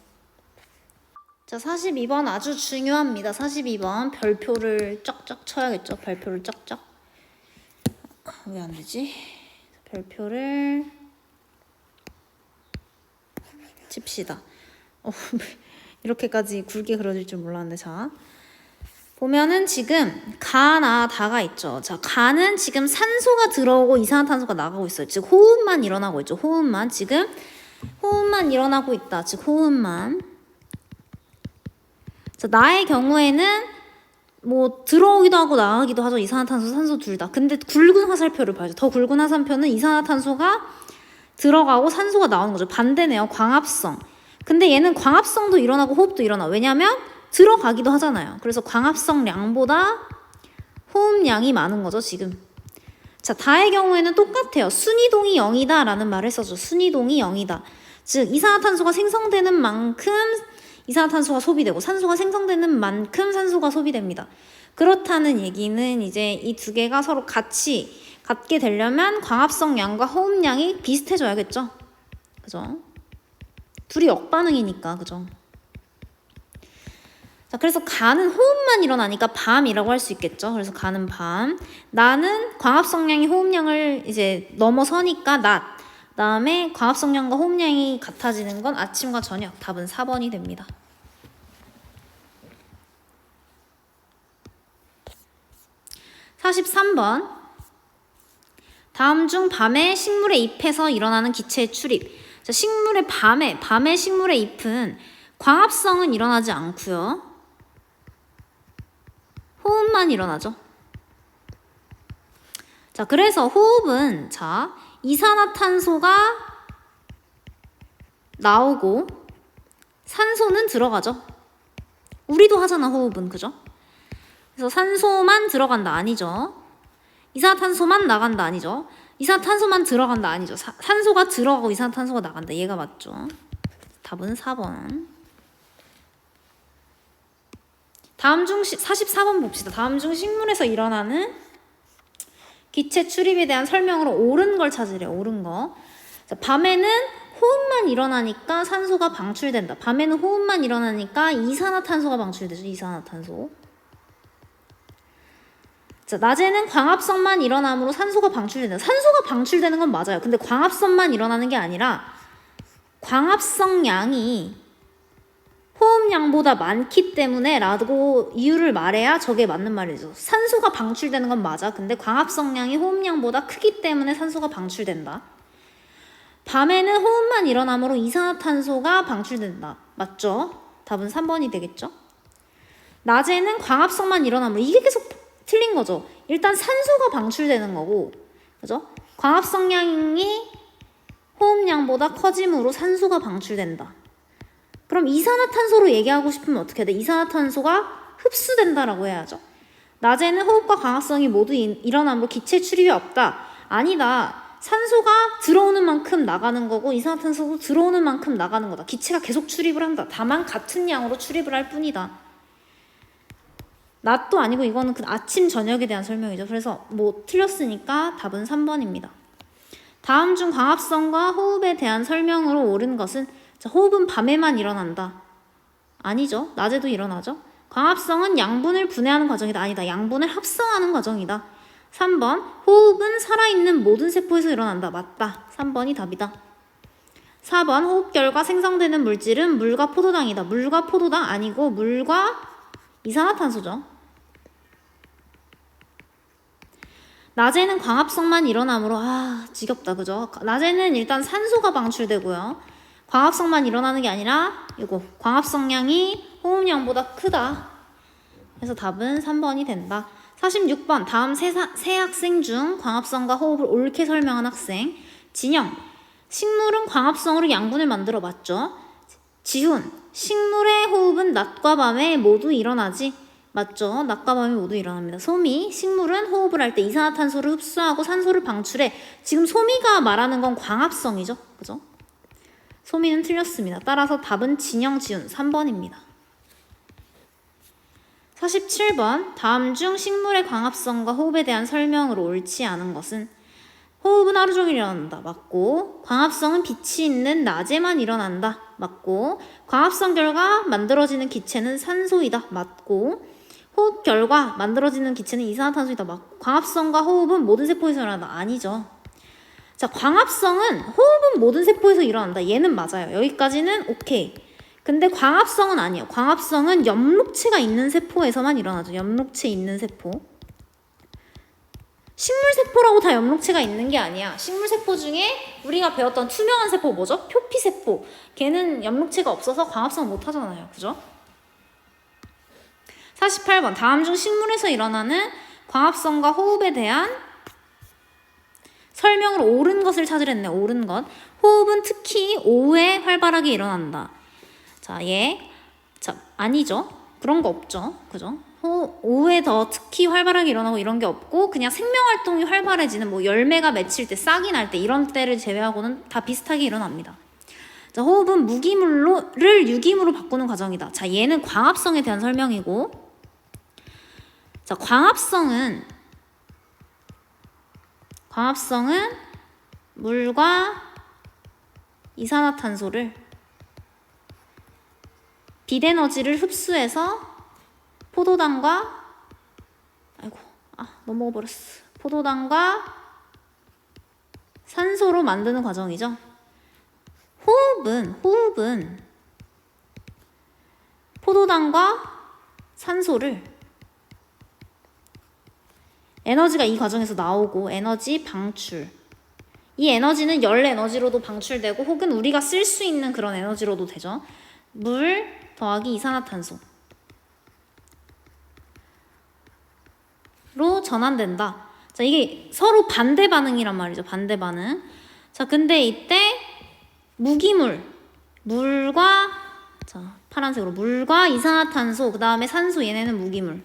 자, 42번 아주 중요합니다. 42번 별표를 쫙쫙 쳐야겠죠. 별표를 쫙쫙. 왜 안 되지? 별표를 칩시다. 이렇게까지 굵게 그려질 줄 몰랐는데. 자, 보면은 지금 가나 다가 있죠. 자, 가는 지금 산소가 들어오고 이산화탄소가 나가고 있어요. 즉 호흡만 일어나고 있죠. 호흡만 지금 호흡만 일어나고 있다. 즉 호흡만. 자, 나의 경우에는 뭐 들어오기도 하고 나가기도 하죠. 이산화탄소, 산소 둘 다. 근데 굵은 화살표를 봐야죠. 더 굵은 화살표는 이산화탄소가 들어가고 산소가 나오는 거죠. 반대네요. 광합성. 근데 얘는 광합성도 일어나고 호흡도 일어나. 왜냐면 들어가기도 하잖아요. 그래서 광합성량보다 호흡량이 많은 거죠, 지금. 자, 다의 경우에는 똑같아요. 순이동이 0이다 라는 말을 써줘. 순이동이 0이다. 즉 이산화탄소가 생성되는 만큼 이산화탄소가 소비되고 산소가 생성되는 만큼 산소가 소비됩니다. 그렇다는 얘기는 이제 이 두 개가 서로 같이 갖게 되려면 광합성량과 호흡량이 비슷해져야겠죠. 그죠? 둘이 역반응이니까. 그죠? 자, 그래서 가는 호흡만 일어나니까 밤이라고 할 수 있겠죠. 그래서 가는 밤. 나는 광합성량이 호흡량을 이제 넘어서니까 낮. 그다음에 광합성량과 호흡량이 같아지는 건 아침과 저녁. 답은 4번이 됩니다. 43번. 다음 중 밤에 식물의 잎에서 일어나는 기체의 출입. 자, 식물의 밤에 식물의 잎은 광합성은 일어나지 않고요. 호흡만 일어나죠. 자, 그래서 호흡은 자, 이산화탄소가 나오고 산소는 들어가죠. 우리도 하잖아, 호흡은. 그죠? 그래서 산소만 들어간다 아니죠. 이산화탄소만 나간다 아니죠. 이산화탄소만 들어간다 아니죠. 산소가 들어가고 이산화탄소가 나간다. 얘가 맞죠. 답은 4번. 다음 중 44번 봅시다. 다음 중 식물에서 일어나는 기체 출입에 대한 설명으로 옳은 걸 찾으래요. 옳은 거. 자, 밤에는 호흡만 일어나니까 산소가 방출된다. 밤에는 호흡만 일어나니까 이산화탄소가 방출되죠. 이산화탄소. 자, 낮에는 광합성만 일어나므로 산소가 방출된다. 산소가 방출되는 건 맞아요. 근데 광합성만 일어나는 게 아니라 광합성량이 호흡량보다 많기 때문에 라고 이유를 말해야 저게 맞는 말이죠. 산소가 방출되는 건 맞아. 근데 광합성량이 호흡량보다 크기 때문에 산소가 방출된다. 밤에는 호흡만 일어나므로 이산화탄소가 방출된다. 맞죠? 답은 3번이 되겠죠? 낮에는 광합성만 일어나므로 이게 계속 틀린 거죠. 일단 산소가 방출되는 거고, 그죠? 광합성량이 호흡량보다 커짐으로 산소가 방출된다. 그럼 이산화탄소로 얘기하고 싶으면 어떻게 해야 돼? 이산화탄소가 흡수된다라고 해야죠. 낮에는 호흡과 광합성이 모두 일어나므로 기체 출입이 없다. 아니다. 산소가 들어오는 만큼 나가는 거고 이산화탄소도 들어오는 만큼 나가는 거다. 기체가 계속 출입을 한다. 다만 같은 양으로 출입을 할 뿐이다. 낮도 아니고 이거는 그 아침 저녁에 대한 설명이죠. 그래서 뭐 틀렸으니까 답은 3번입니다. 다음 중 광합성과 호흡에 대한 설명으로 옳은 것은 자, 호흡은 밤에만 일어난다. 아니죠. 낮에도 일어나죠. 광합성은 양분을 분해하는 과정이다. 아니다. 양분을 합성하는 과정이다. 3번 호흡은 살아있는 모든 세포에서 일어난다. 맞다. 3번이 답이다. 4번 호흡 결과 생성되는 물질은 물과 포도당이다. 물과 포도당 아니고 물과 이산화탄소죠. 낮에는 광합성만 일어나므로 지겹다. 그죠? 낮에는 일단 산소가 방출되고요. 광합성만 일어나는 게 아니라 이거 광합성량이 호흡량보다 크다. 그래서 답은 3번이 된다. 46번 다음 세 학생 중 광합성과 호흡을 옳게 설명한 학생. 진영, 식물은 광합성으로 양분을 만들어 맞죠? 지훈, 식물의 호흡은 낮과 밤에 모두 일어나지. 맞죠? 낮과 밤에 모두 일어납니다. 소미, 식물은 호흡을 할 때 이산화탄소를 흡수하고 산소를 방출해. 지금 소미가 말하는 건 광합성이죠. 그죠? 소미는 틀렸습니다. 따라서 답은 진영, 지훈 3번입니다. 47번 다음 중 식물의 광합성과 호흡에 대한 설명으로 옳지 않은 것은 호흡은 하루 종일 일어난다. 맞고 광합성은 빛이 있는 낮에만 일어난다. 맞고 광합성 결과 만들어지는 기체는 산소이다. 맞고 호흡 결과 만들어지는 기체는 이산화탄소이다. 맞고 광합성과 호흡은 모든 세포에서 일어난다. 아니죠. 자, 광합성은 호흡은 모든 세포에서 일어난다. 얘는 맞아요. 여기까지는 오케이. 근데 광합성은 아니에요. 광합성은 엽록체가 있는 세포에서만 일어나죠. 엽록체 있는 세포. 식물세포라고 다 엽록체가 있는 게 아니야. 식물세포 중에 우리가 배웠던 투명한 세포 뭐죠? 표피세포. 걔는 엽록체가 없어서 광합성 못 하잖아요. 그죠? 48번 다음 중 식물에서 일어나는 광합성과 호흡에 대한 설명을 옳은 것을 찾으랬네. 옳은 것. 호흡은 특히 오후에 활발하게 일어난다. 자, 자, 아니죠. 그런 거 없죠. 그죠? 오후에 더 특히 활발하게 일어나고 이런 게 없고 그냥 생명활동이 활발해지는 뭐 열매가 맺힐 때 싹이 날 때 이런 때를 제외하고는 다 비슷하게 일어납니다. 자, 호흡은 무기물을 유기물로 바꾸는 과정이다. 자, 얘는 광합성에 대한 설명이고 자, 광합성은 물과 이산화탄소를 빛에너지를 흡수해서 포도당과 포도당과 산소로 만드는 과정이죠. 호흡은 포도당과 산소를 에너지가 이 과정에서 나오고 에너지 방출. 이 에너지는 열 에너지로도 방출되고 혹은 우리가 쓸 수 있는 그런 에너지로도 되죠. 물 더하기 이산화탄소 로 전환된다. 자, 이게 서로 반대 반응이란 말이죠. 반대 반응. 자, 근데 이때 물과 자, 파란색으로 물과 이산화탄소, 그 다음에 산소, 얘네는 무기물.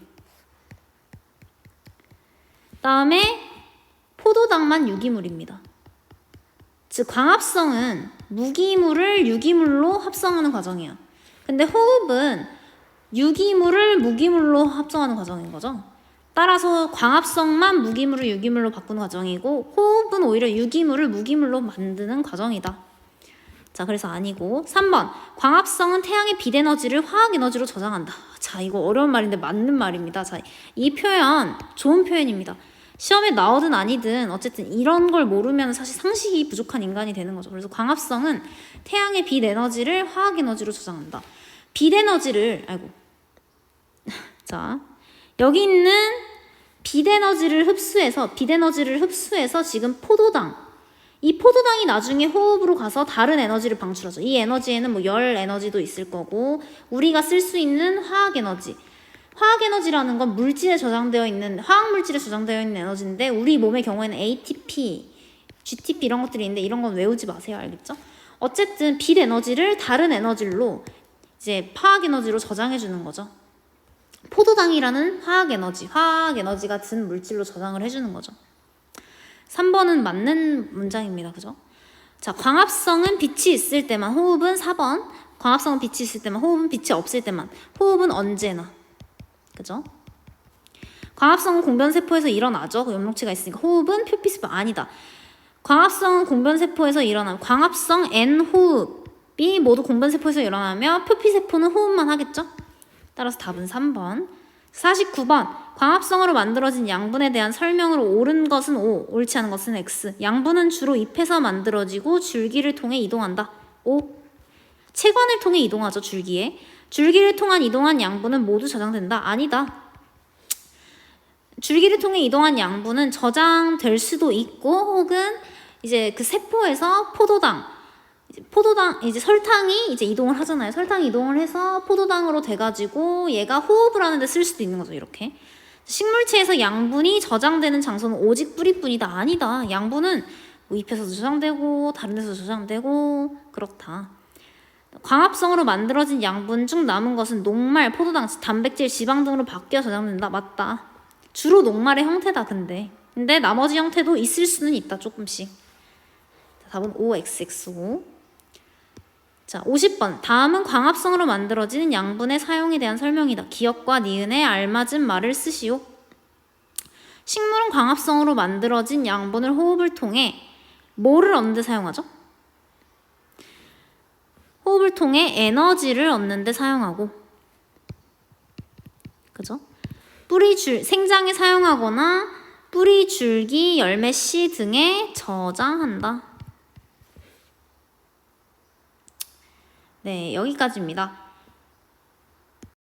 다음에 포도당만 유기물입니다. 즉 광합성은 무기물을 유기물로 합성하는 과정이야. 근데 호흡은 유기물을 무기물로 합성하는 과정인 거죠. 따라서 광합성만 무기물을 유기물로 바꾸는 과정이고 호흡은 오히려 유기물을 무기물로 만드는 과정이다. 자, 그래서 아니고 3번 광합성은 태양의 빛에너지를 화학에너지로 저장한다. 자, 이거 어려운 말인데 맞는 말입니다. 자, 이 표현 좋은 표현입니다. 시험에 나오든 아니든 어쨌든 이런 걸 모르면 사실 상식이 부족한 인간이 되는 거죠. 그래서 광합성은 태양의 빛에너지를 화학에너지로 저장한다. 빛에너지를 자, 여기 있는 빛에너지를 흡수해서 지금 이 포도당이 나중에 호흡으로 가서 다른 에너지를 방출하죠. 이 에너지에는 뭐 열 에너지도 있을 거고 우리가 쓸 수 있는 화학에너지라는 건 물질에 저장되어 있는 화학물질에 저장되어 있는 에너지인데 우리 몸의 경우에는 ATP, GTP 이런 것들이 있는데 이런 건 외우지 마세요. 알겠죠? 어쨌든 빛 에너지를 다른 에너지로 이제 화학에너지로 저장해 주는 거죠. 포도당이라는 화학에너지 같은 물질로 저장을 해주는 거죠. 3번은 맞는 문장입니다. 그죠? 자, 광합성은 빛이 있을 때만, 호흡은 4번. 광합성은 빛이 있을 때만, 호흡은 빛이 없을 때만. 호흡은 언제나. 그죠? 광합성은 공변세포에서 일어나죠. 그 엽록체가 있으니까. 호흡은 표피세포 아니다. 광합성은 공변세포에서 일어나면 광합성 N 호흡이 모두 공변세포에서 일어나며 표피세포는 호흡만 하겠죠? 따라서 답은 3번. 49번 광합성으로 만들어진 양분에 대한 설명으로 옳은 것은 O, 옳지 않은 것은 X. 양분은 주로 잎에서 만들어지고 줄기를 통해 이동한다. O. 체관을 통해 이동하죠. 줄기를 통한 이동한 양분은 모두 저장된다. 아니다. 줄기를 통해 이동한 양분은 저장될 수도 있고 혹은 이제 그 세포에서 포도당 이제 설탕이 이제 이동을 하잖아요. 설탕이 이동을 해서 포도당으로 돼가지고 얘가 호흡을 하는데 쓸 수도 있는 거죠. 이렇게. 식물체에서 양분이 저장되는 장소는 오직 뿌리뿐이다. 아니다. 양분은 뭐 잎에서도 저장되고 다른 데서 저장되고 그렇다. 광합성으로 만들어진 양분 중 남은 것은 녹말, 포도당, 단백질, 지방 등으로 바뀌어 저장된다. 맞다. 주로 녹말의 형태다. 근데 나머지 형태도 있을 수는 있다. 조금씩. 답은 OXXO. 자, 50번. 다음은 광합성으로 만들어지는 양분의 사용에 대한 설명이다. 기억과 니은에 알맞은 말을 쓰시오. 식물은 광합성으로 만들어진 양분을 호흡을 통해 뭐를 얻는 데 사용하죠? 호흡을 통해 에너지를 얻는 데 사용하고, 그죠? 생장에 사용하거나 뿌리, 줄기, 열매, 씨 등에 저장한다. 네, 여기까지입니다.